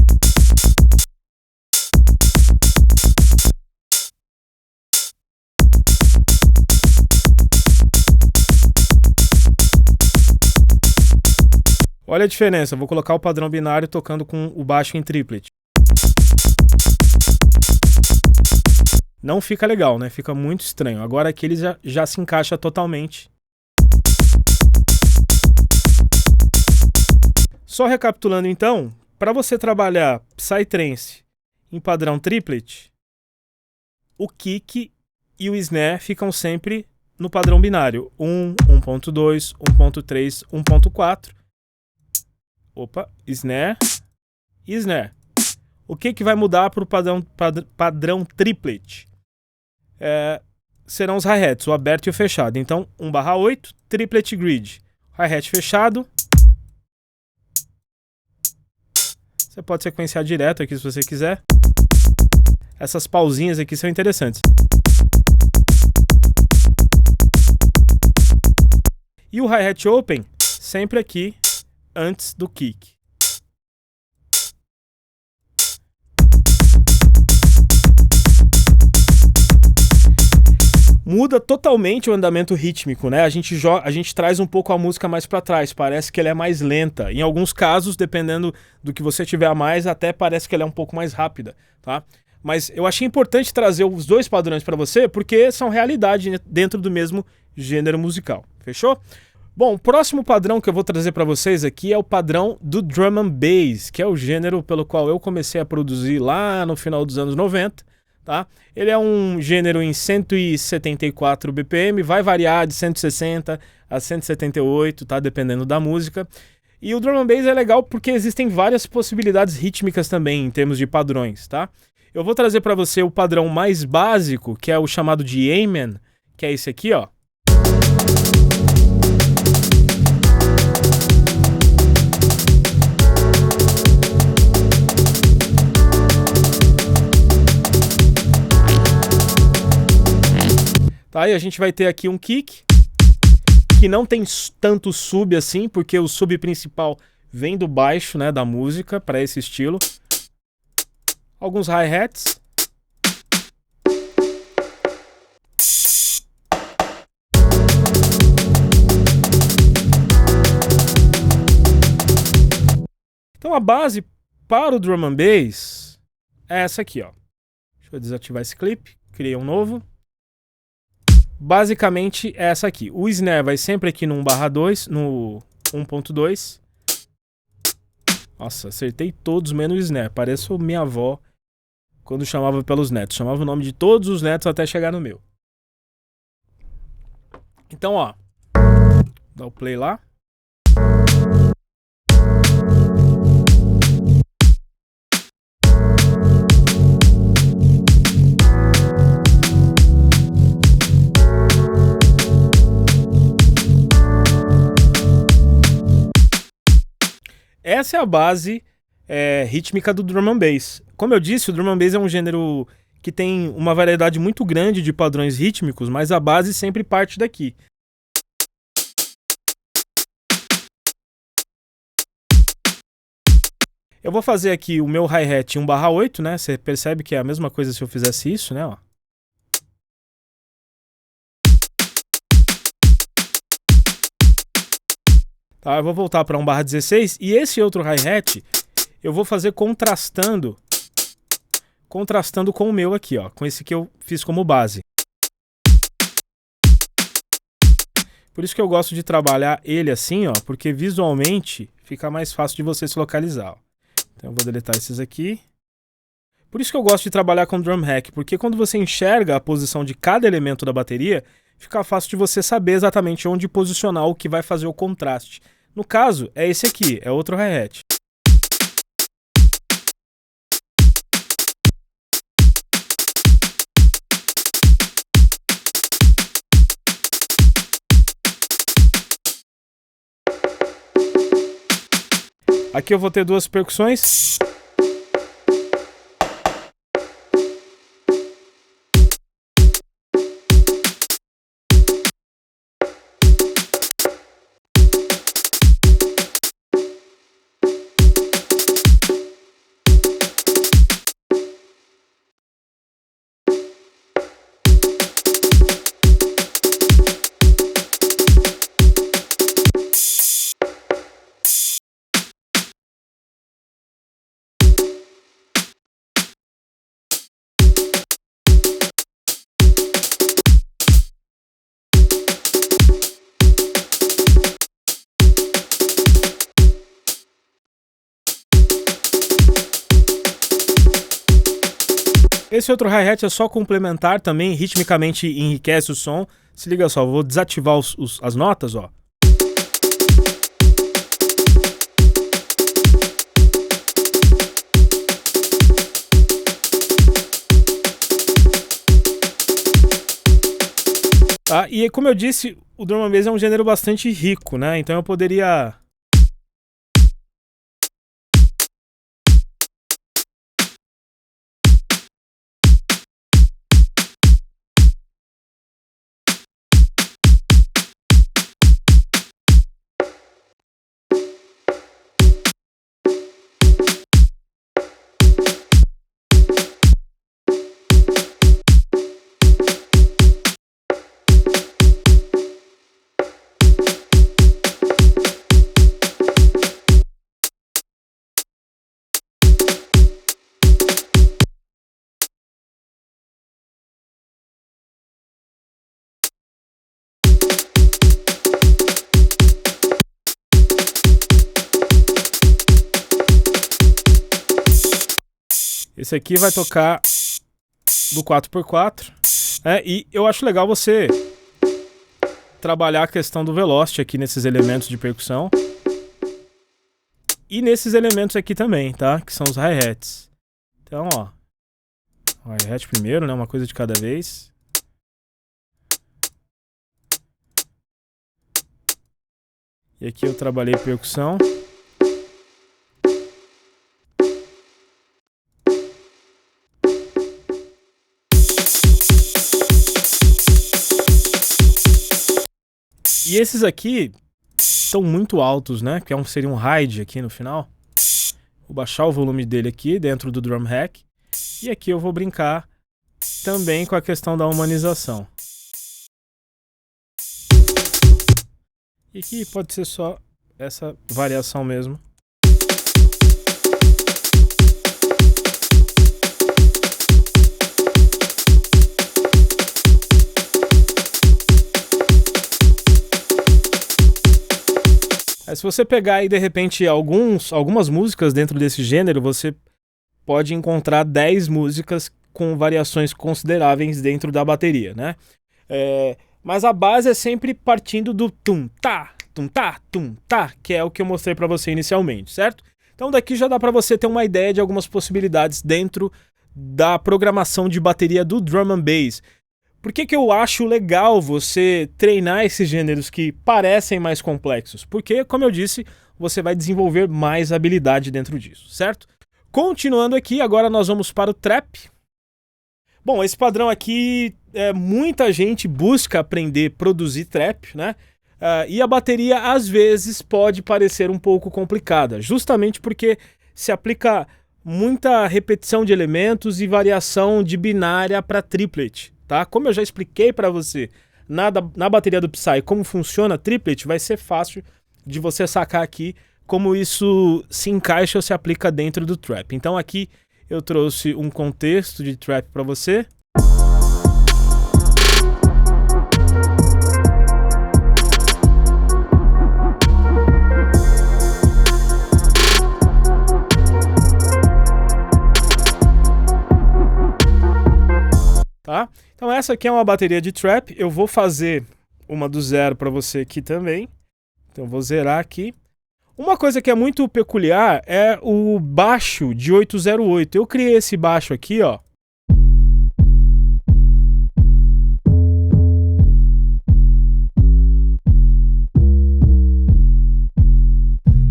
Olha a diferença, eu vou colocar o padrão binário tocando com o baixo em triplet. Não fica legal, né? Fica muito estranho. Agora aqui ele já se encaixa totalmente. Só recapitulando então, para você trabalhar Psytrance em padrão triplet, o kick e o snare ficam sempre no padrão binário. 1, 1.2, 1.3, 1.4. Opa, snare e snare. O que vai mudar para o padrão triplet? Serão os hi-hats, o aberto e o fechado. Então, 1/8, triplet grid. Hi-hat fechado. Você pode sequenciar direto aqui se você quiser. Essas pausinhas aqui são interessantes. E o hi-hat open sempre aqui antes do kick. Muda totalmente o andamento rítmico, né? A gente traz um pouco a música mais para trás, parece que ela é mais lenta. Em alguns casos, dependendo do que você tiver a mais, até parece que ela é um pouco mais rápida, tá? Mas eu achei importante trazer os dois padrões para você, porque são realidade dentro do mesmo gênero musical, fechou? Bom, o próximo padrão que eu vou trazer para vocês aqui é o padrão do Drum and Bass, que é o gênero pelo qual eu comecei a produzir lá no final dos anos 90, tá? Ele é um gênero em 174 BPM, vai variar de 160 a 178, tá? Dependendo da música. E o Drum and Bass é legal porque existem várias possibilidades rítmicas também em termos de padrões, tá? Eu vou trazer para você o padrão mais básico, que é o chamado de Amen, que é esse aqui, ó. Tá? E a gente vai ter aqui um kick, que não tem tanto sub assim, porque o sub principal vem do baixo, né, da música, para esse estilo. Alguns hi-hats. Então a base para o drum and bass é essa aqui, ó. Deixa eu desativar esse clipe, criei um novo. Basicamente é essa aqui. O snare vai sempre aqui no 1/2, no 1.2. Nossa, acertei todos menos o snare. Pareço minha avó quando chamava pelos netos. Chamava o nome de todos os netos até chegar no meu. Então, ó. Dá o play lá. Essa é a base rítmica do drum and bass. Como eu disse, o drum and bass é um gênero que tem uma variedade muito grande de padrões rítmicos, mas a base sempre parte daqui. Eu vou fazer aqui o meu hi-hat em 1/8, né? Você percebe que é a mesma coisa se eu fizesse isso, né? Ó. Tá, eu vou voltar para 1/16 e esse outro hi-hat eu vou fazer contrastando com o meu aqui, ó, com esse que eu fiz como base. Por isso que eu gosto de trabalhar ele assim, ó, porque visualmente fica mais fácil de você se localizar. Ó. Então eu vou deletar esses aqui. Por isso que eu gosto de trabalhar com drum hack, porque quando você enxerga a posição de cada elemento da bateria, fica fácil de você saber exatamente onde posicionar o que vai fazer o contraste. No caso, é esse aqui, é outro hi-hat. Aqui eu vou ter duas percussões. Esse outro hi-hat é só complementar também, ritmicamente enriquece o som. Se liga só, vou desativar as notas, ó. Tá? E como eu disse, o drum and bass é um gênero bastante rico, né? Então eu poderia... Esse aqui vai tocar do 4x4, né? E eu acho legal você trabalhar a questão do velocity aqui nesses elementos de percussão. E nesses elementos aqui também, tá? Que são os hi-hats. Então, ó. O hi-hat primeiro, né? Uma coisa de cada vez. E aqui eu trabalhei percussão. E esses aqui estão muito altos, né? Que seria um hide aqui no final. Vou baixar o volume dele aqui dentro do drum hack. E aqui eu vou brincar também com a questão da humanização. E aqui pode ser só essa variação mesmo. Aí, se você pegar aí de repente algumas músicas dentro desse gênero, você pode encontrar 10 músicas com variações consideráveis dentro da bateria, né? Mas a base é sempre partindo do tum-tá, que é o que eu mostrei para você inicialmente, certo? Então daqui já dá para você ter uma ideia de algumas possibilidades dentro da programação de bateria do drum and bass. Por que eu acho legal você treinar esses gêneros que parecem mais complexos? Porque, como eu disse, você vai desenvolver mais habilidade dentro disso, certo? Continuando aqui, agora nós vamos para o trap. Bom, esse padrão aqui, muita gente busca aprender a produzir trap, né? E a bateria, às vezes, pode parecer um pouco complicada, justamente porque se aplica muita repetição de elementos e variação de binária para triplet. Tá? Como eu já expliquei para você na bateria do Psy como funciona triplet, vai ser fácil de você sacar aqui como isso se encaixa ou se aplica dentro do trap. Então aqui eu trouxe um contexto de trap para você. Tá? Então essa aqui é uma bateria de trap. Eu vou fazer uma do zero para você aqui também. Então vou zerar aqui. Uma coisa que é muito peculiar é o baixo de 808. Eu criei esse baixo aqui, ó.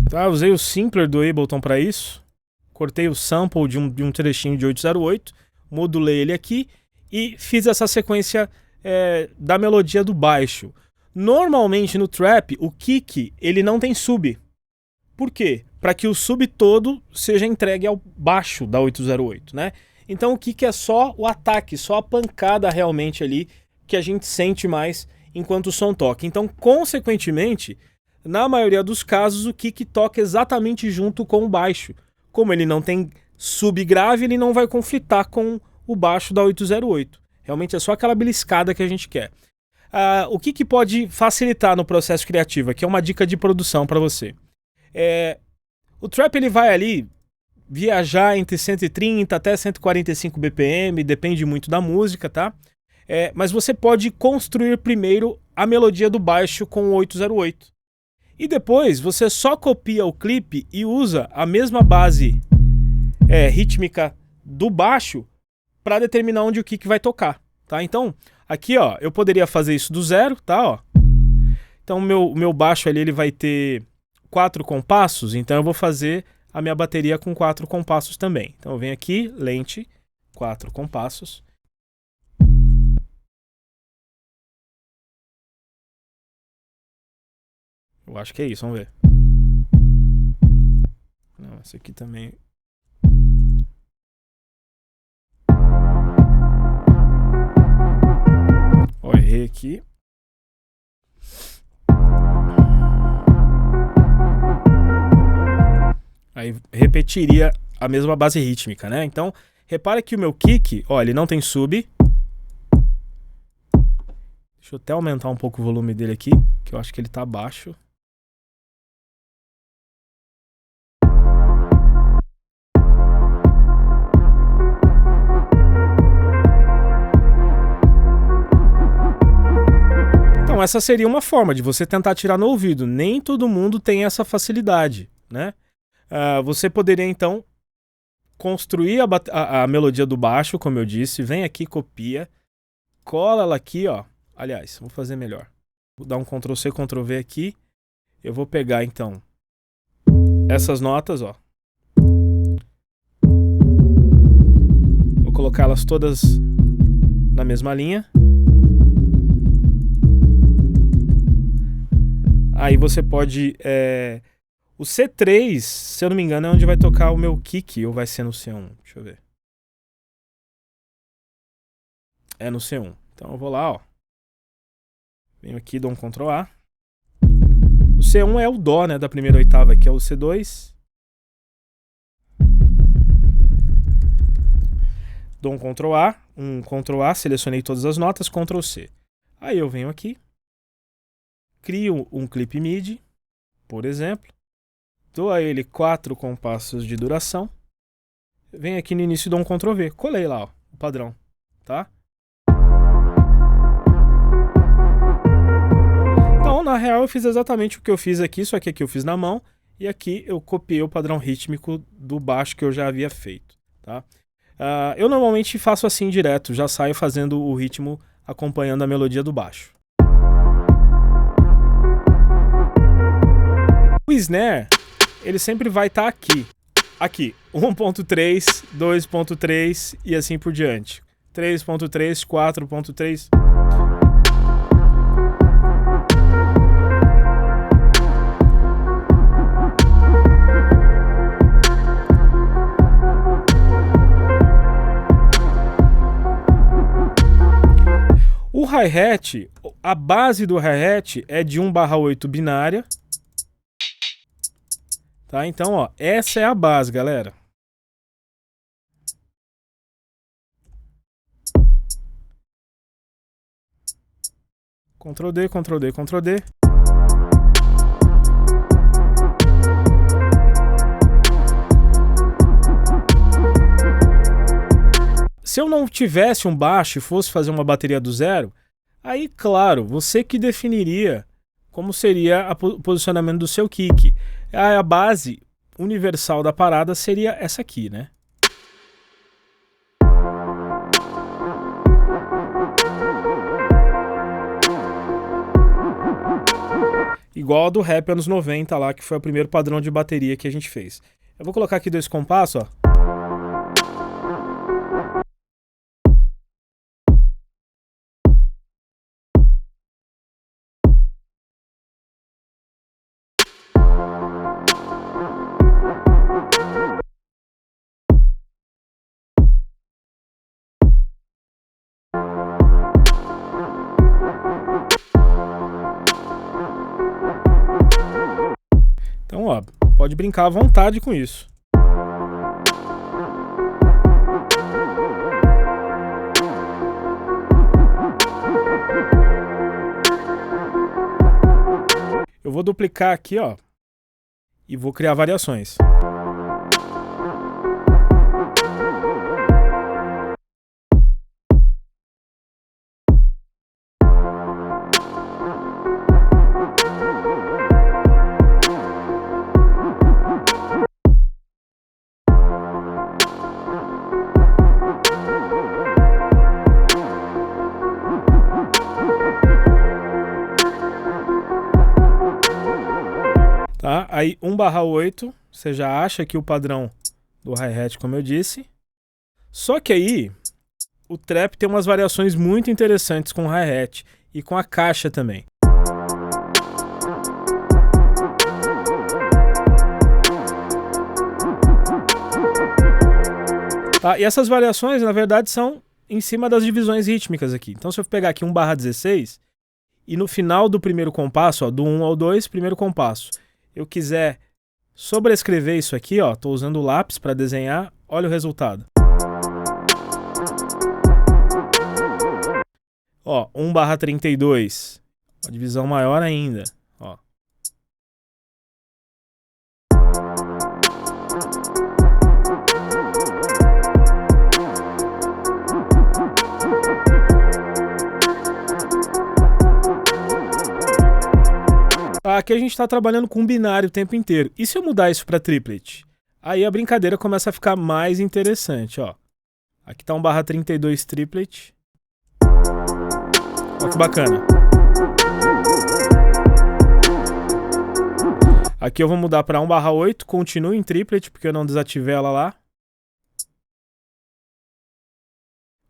Tá? Usei o sampler do Ableton para isso. Cortei o sample de um trechinho de 808. Modulei ele aqui. E fiz essa sequência da melodia do baixo. Normalmente no trap, o kick ele não tem sub. Por quê? Para que o sub todo seja entregue ao baixo da 808, né? Então o kick é só o ataque, só a pancada realmente ali que a gente sente mais enquanto o som toca. Então, consequentemente, na maioria dos casos, o kick toca exatamente junto com o baixo. Como ele não tem sub grave, ele não vai conflitar com o baixo da 808. Realmente é só aquela beliscada que a gente quer. O que pode facilitar no processo criativo? Aqui é uma dica de produção para você. O trap ele vai ali viajar entre 130 até 145 BPM, depende muito da música, tá? Mas você pode construir primeiro a melodia do baixo com o 808. E depois você só copia o clipe e usa a mesma base rítmica do baixo para determinar onde o kick vai tocar, tá? Então, aqui, ó, eu poderia fazer isso do zero, tá, ó. Então, o meu baixo ali, ele vai ter 4 compassos, então eu vou fazer a minha bateria com 4 compassos também. Então, eu venho aqui, lente, 4 compassos. Eu acho que é isso, vamos ver. Não, esse aqui também... Ó, errei aqui. Aí repetiria a mesma base rítmica, né? Então, repara que o meu kick, ó, ele não tem sub. Deixa eu até aumentar um pouco o volume dele aqui, que eu acho que ele tá baixo. Então, essa seria uma forma de você tentar tirar no ouvido. Nem todo mundo tem essa facilidade, né? Você poderia, então, construir a melodia do baixo, como eu disse. Vem aqui, copia, cola ela aqui, ó. Aliás, vou fazer melhor. Vou dar um Ctrl+C, Ctrl+V aqui. Eu vou pegar, então, essas notas, ó. Vou colocar elas todas na mesma linha. Aí você pode... O C3, se eu não me engano, é onde vai tocar o meu kick, ou vai ser no C1? Deixa eu ver. É no C1. Então eu vou lá, ó. Venho aqui, dou um Ctrl A. O C1 é o Dó, né, da primeira oitava, que é o C2. Dou um Ctrl A, selecionei todas as notas, Ctrl C. Aí eu venho aqui, crio um clip MIDI, por exemplo, dou a ele 4 compassos de duração, venho aqui no início e dou um Ctrl V, colei lá, ó, o padrão, tá? Então, na real, eu fiz exatamente o que eu fiz aqui, só que aqui eu fiz na mão, e aqui eu copiei o padrão rítmico do baixo que eu já havia feito, tá? Eu normalmente faço assim direto, já saio fazendo o ritmo acompanhando a melodia do baixo. O snare, ele sempre vai estar aqui. Aqui, 1.3, 2.3 e assim por diante. 3.3, 4.3... O hi-hat, a base do hi-hat é de 1/8 binária. Tá? Então, ó, essa é a base, galera. Ctrl D, Ctrl D, Ctrl D. Se eu não tivesse um baixo e fosse fazer uma bateria do zero, aí, claro, você que definiria como seria o posicionamento do seu kick. A base universal da parada seria essa aqui, né? Igual a do rap anos 90 lá, que foi o primeiro padrão de bateria que a gente fez. Eu vou colocar aqui 2 compassos, ó. Então, ó, pode brincar à vontade com isso. Eu vou duplicar aqui, ó, e vou criar variações. Tá? Aí 1/8, você já acha aqui o padrão do hi-hat, como eu disse. Só que aí o trap tem umas variações muito interessantes com o hi-hat e com a caixa também. Tá? E essas variações, na verdade, são em cima das divisões rítmicas aqui. Então, se eu pegar aqui 1/16 e no final do primeiro compasso, ó, do 1 ao 2, primeiro compasso, eu quiser sobrescrever isso aqui, ó, tô usando o lápis para desenhar, olha o resultado. Ó, 1/32, uma divisão maior ainda, ó. Aqui a gente está trabalhando com binário o tempo inteiro. E se eu mudar isso para triplet? Aí a brincadeira começa a ficar mais interessante, ó. Aqui tá 1/32 triplet. Olha que bacana. Aqui eu vou mudar para 1/8, continuo em triplet, porque eu não desativei ela lá.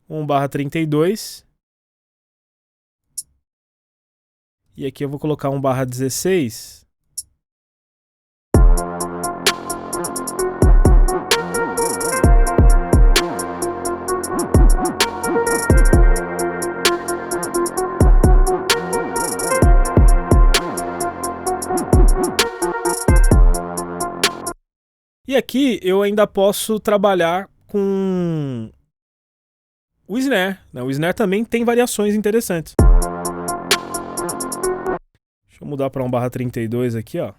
1/32. E aqui eu vou colocar 1/16. E aqui eu ainda posso trabalhar com o snare, né? O snare também tem variações interessantes. Deixa eu mudar para 1/32 aqui, ó.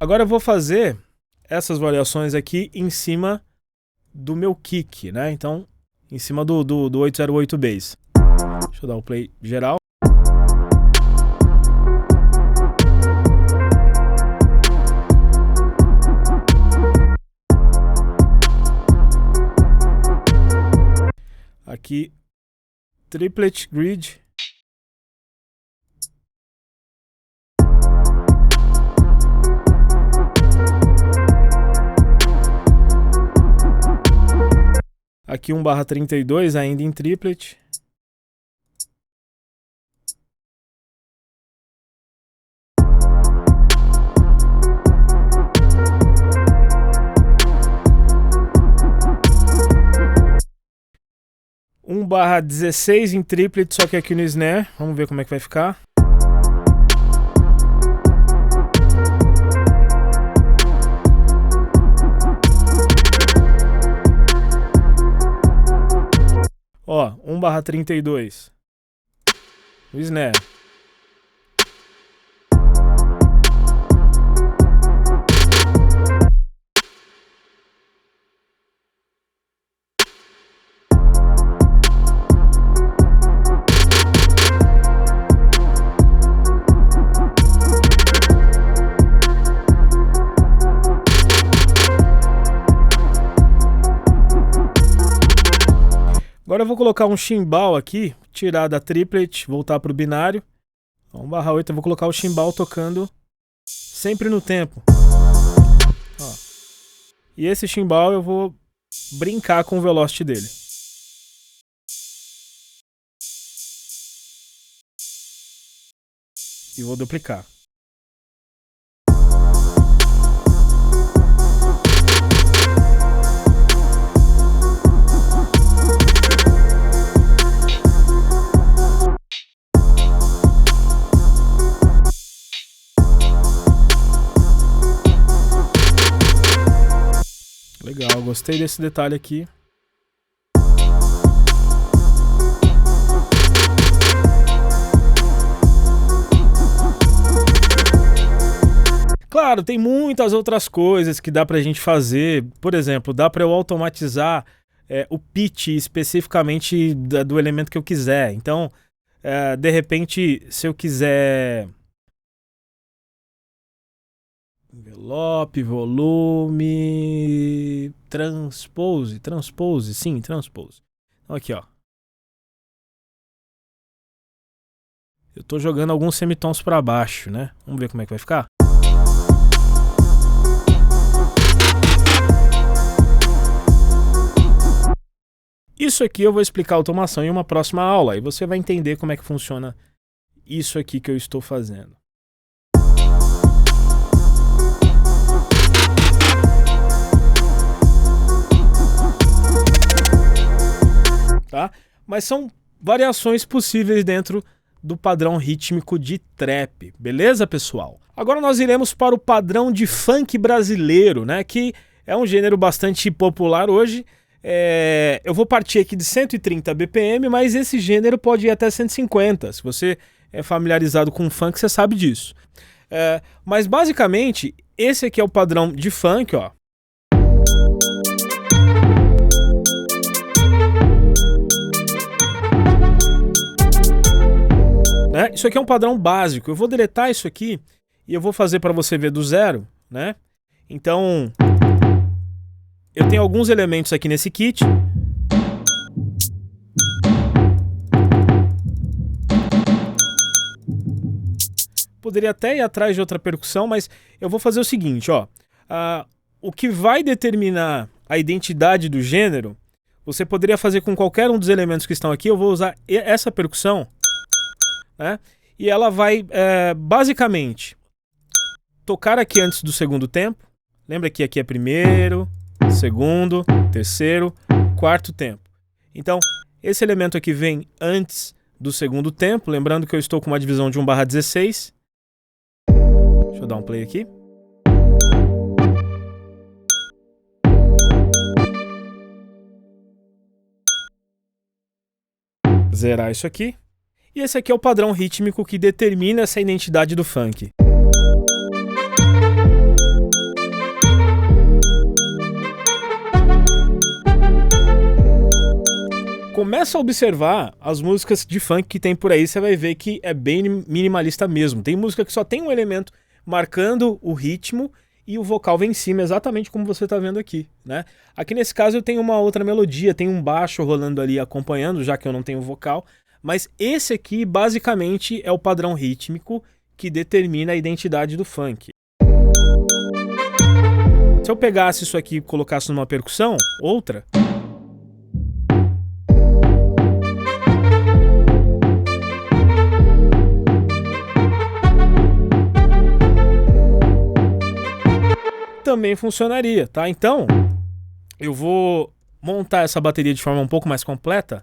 Agora eu vou fazer essas variações aqui em cima do meu kick, né? Então, em cima do 808 Bass. Deixa eu dar o play geral. Aqui, triplet grid. Aqui 1/32 ainda em triplet. Um 1/16 em triplet, só que aqui no snare. Vamos ver como é que vai ficar. Ó, 1/32 no snare. Agora eu vou colocar um chimbal aqui, tirar da triplet, voltar para o binário. 1/8 eu vou colocar o chimbal tocando sempre no tempo. Ó. E esse chimbal eu vou brincar com o velocity dele. E vou duplicar. Legal, gostei desse detalhe aqui. Claro, tem muitas outras coisas que dá pra gente fazer. Por exemplo, dá pra eu automatizar o pitch especificamente do elemento que eu quiser. Então, de repente, se eu quiser envelope, volume, transpose. Então aqui, ó. Eu tô jogando alguns semitons para baixo, né? Vamos ver como é que vai ficar. Isso aqui eu vou explicar a automação em uma próxima aula e você vai entender como é que funciona isso aqui que eu estou fazendo. Tá? Mas são variações possíveis dentro do padrão rítmico de trap, beleza, pessoal? Agora nós iremos para o padrão de funk brasileiro, né? Que é um gênero bastante popular hoje. Eu vou partir aqui de 130 BPM, mas esse gênero pode ir até 150. Se você é familiarizado com funk, você sabe disso. Mas basicamente, esse aqui é o padrão de funk, ó. né? Isso aqui é um padrão básico. Eu vou deletar isso aqui e eu vou fazer para você ver do zero, né? Então, eu tenho alguns elementos aqui nesse kit. Poderia até ir atrás de outra percussão, mas eu vou fazer o seguinte, ó. O que vai determinar a identidade do gênero, você poderia fazer com qualquer um dos elementos que estão aqui. Eu vou usar essa percussão, né? E ela vai, basicamente, tocar aqui antes do segundo tempo. Lembra que aqui é primeiro, segundo, terceiro, quarto tempo. Então, esse elemento aqui vem antes do segundo tempo. Lembrando que eu estou com uma divisão de 1/16. Deixa eu dar um play aqui. Zerar isso aqui. E esse aqui é o padrão rítmico que determina essa identidade do funk. Começa a observar as músicas de funk que tem por aí, você vai ver que é bem minimalista mesmo. Tem música que só tem um elemento marcando o ritmo e o vocal vem em cima, exatamente como você está vendo aqui, né? Aqui nesse caso eu tenho uma outra melodia, tem um baixo rolando ali acompanhando, já que eu não tenho vocal, mas esse aqui basicamente é o padrão rítmico que determina a identidade do funk. Se eu pegasse isso aqui e colocasse numa percussão, outra... também funcionaria, tá? Então, eu vou montar essa bateria de forma um pouco mais completa.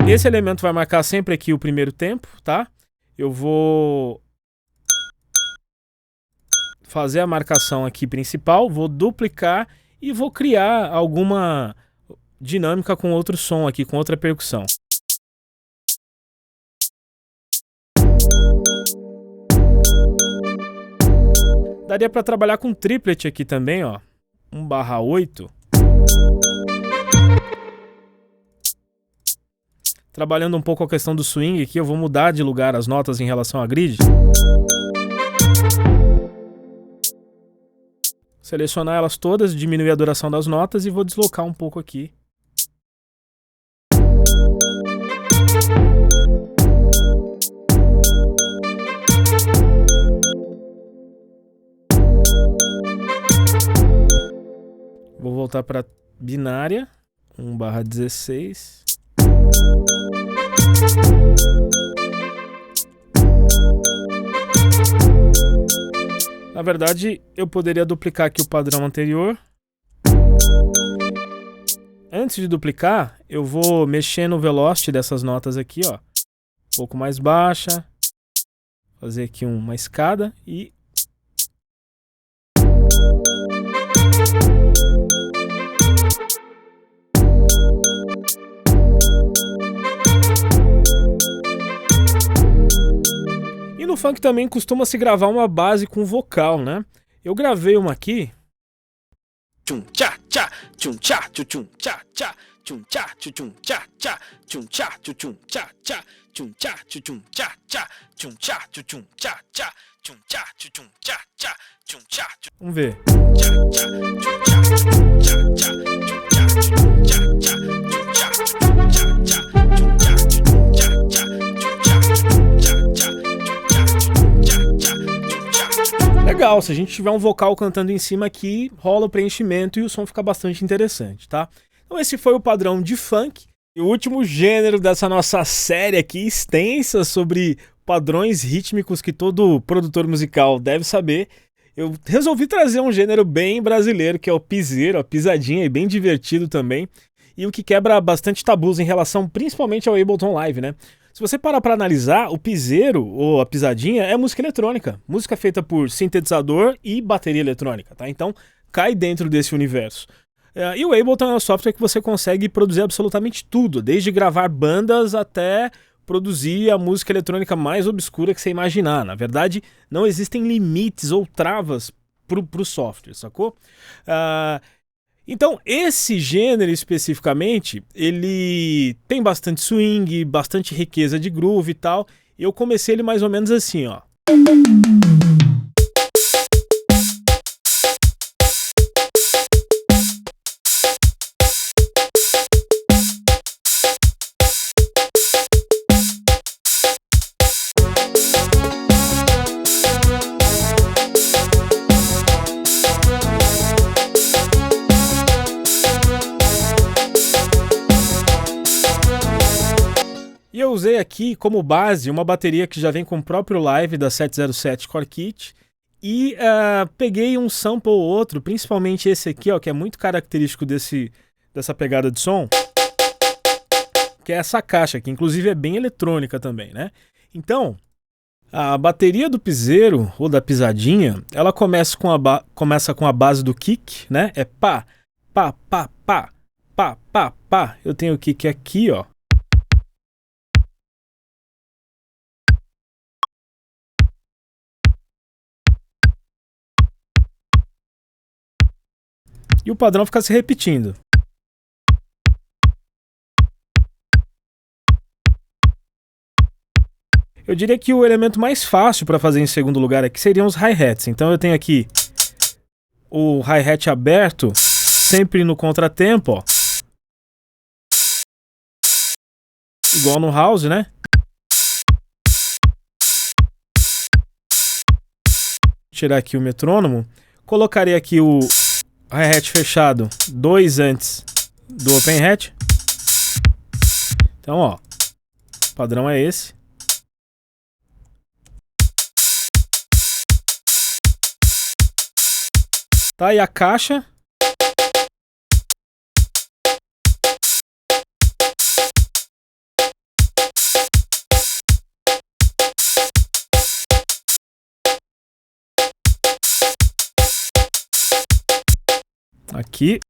Esse elemento vai marcar sempre aqui o primeiro tempo, tá? Eu vou fazer a marcação aqui principal, vou duplicar e vou criar alguma dinâmica com outro som aqui, com outra percussão. Daria para trabalhar com triplet aqui também, ó. 1/8. Trabalhando um pouco a questão do swing aqui, eu vou mudar de lugar as notas em relação à grid. Selecionar elas todas, diminuir a duração das notas e vou deslocar um pouco aqui. Vou voltar para binária, 1/16. Na verdade, eu poderia duplicar aqui o padrão anterior. Antes de duplicar, eu vou mexer no velocity dessas notas aqui, ó. Um pouco mais baixa. Fazer aqui uma escada e... E no funk também costuma se gravar uma base com vocal, né? Eu gravei uma aqui. Tchum tchá tchá, tchum tchá tchum tchá tchá, tchum tchá tchum tchá tchá, tchum tchá tchum tchá tchá, tchum tchá tchum tchá tchá, tchum tchá tchum tchá tchá, tchum tchá tchum tchá tchá, tchum tchá. Vamos ver. Legal, se a gente tiver um vocal cantando em cima aqui, rola o preenchimento e o som fica bastante interessante, tá? Então esse foi o padrão de funk. E o último gênero dessa nossa série aqui extensa sobre padrões rítmicos que todo produtor musical deve saber. Eu resolvi trazer um gênero bem brasileiro, que é o piseiro, a pisadinha, e bem divertido também. E o que quebra bastante tabus em relação principalmente ao Ableton Live, né? Se você parar para analisar, o piseiro ou a pisadinha é música eletrônica. Música feita por sintetizador e bateria eletrônica, tá? Então cai dentro desse universo. E o Ableton é um software que você consegue produzir absolutamente tudo, desde gravar bandas até produzir a música eletrônica mais obscura que você imaginar. Na verdade, não existem limites ou travas pro software, sacou? Então, esse gênero especificamente, ele tem bastante swing, bastante riqueza de groove e tal, E eu comecei ele mais ou menos assim, ó. E eu usei aqui como base uma bateria que já vem com o próprio Live da 707 Core Kit e peguei um sample ou outro, principalmente esse aqui, ó, que é muito característico dessa pegada de som, que é essa caixa, que inclusive é bem eletrônica também, né? Então, a bateria do piseiro, ou da pisadinha, ela começa com a base do kick, né? É pá, pá, pá, pá, pá, pá, pá. Eu tenho o kick aqui, ó. E o padrão fica se repetindo. Eu diria que o elemento mais fácil para fazer em segundo lugar aqui seriam os hi-hats. Então eu tenho aqui o hi-hat aberto, sempre no contratempo, ó. Igual no house, né? Vou tirar aqui o metrônomo. Colocarei aqui o hi-hat fechado 2 antes do open hat. Então, ó, o padrão é esse. Tá aí a caixa. Aqui.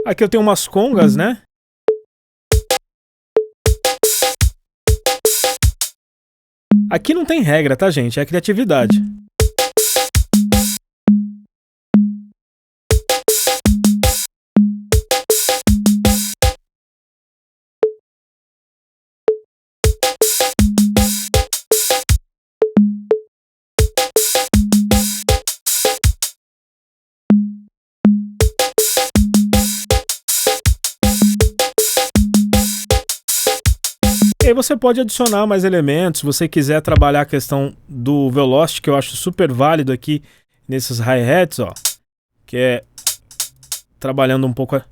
Aqui eu tenho umas congas, né? Aqui não tem regra, tá, gente? É criatividade. E aí você pode adicionar mais elementos, se você quiser trabalhar a questão do velocity, que eu acho super válido aqui nesses hi-hats, ó, que é trabalhando um pouco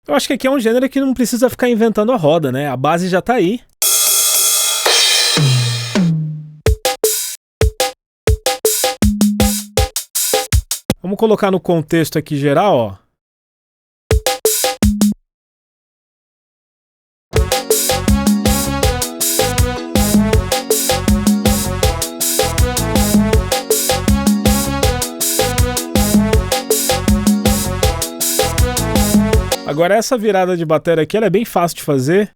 Eu acho que aqui é um gênero que não precisa ficar inventando a roda, né? A base já tá aí. Vamos colocar no contexto aqui geral, ó. Agora essa virada de bateria aqui, ela é bem fácil de fazer.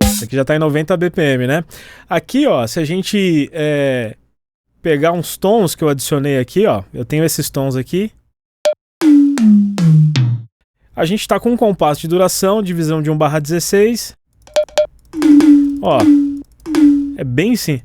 Isso aqui já está em 90 BPM, né? Aqui, ó, se a gente pegar uns tons que eu adicionei aqui, ó, eu tenho esses tons aqui. A gente está com um compasso de duração, divisão de 1/16. Ó, é bem sim.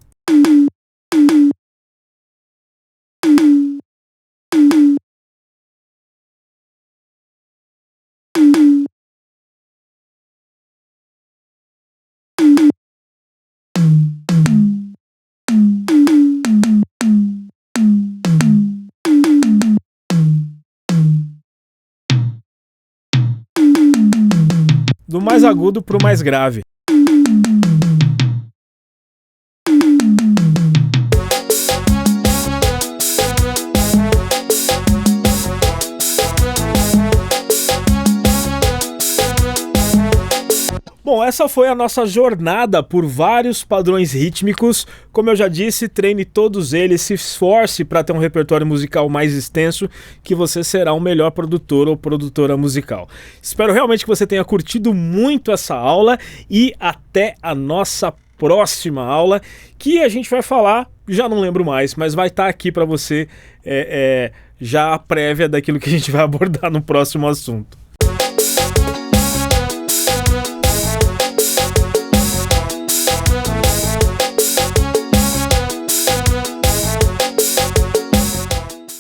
Do mais agudo para o mais grave. essa foi a nossa jornada por vários padrões rítmicos. Como eu já disse, treine todos eles, se esforce para ter um repertório musical mais extenso, que você será um melhor produtor ou produtora musical. Espero realmente que você tenha curtido muito essa aula e até a nossa próxima aula, que a gente vai falar, já não lembro mais, mas vai estar aqui para você já a prévia daquilo que a gente vai abordar no próximo assunto.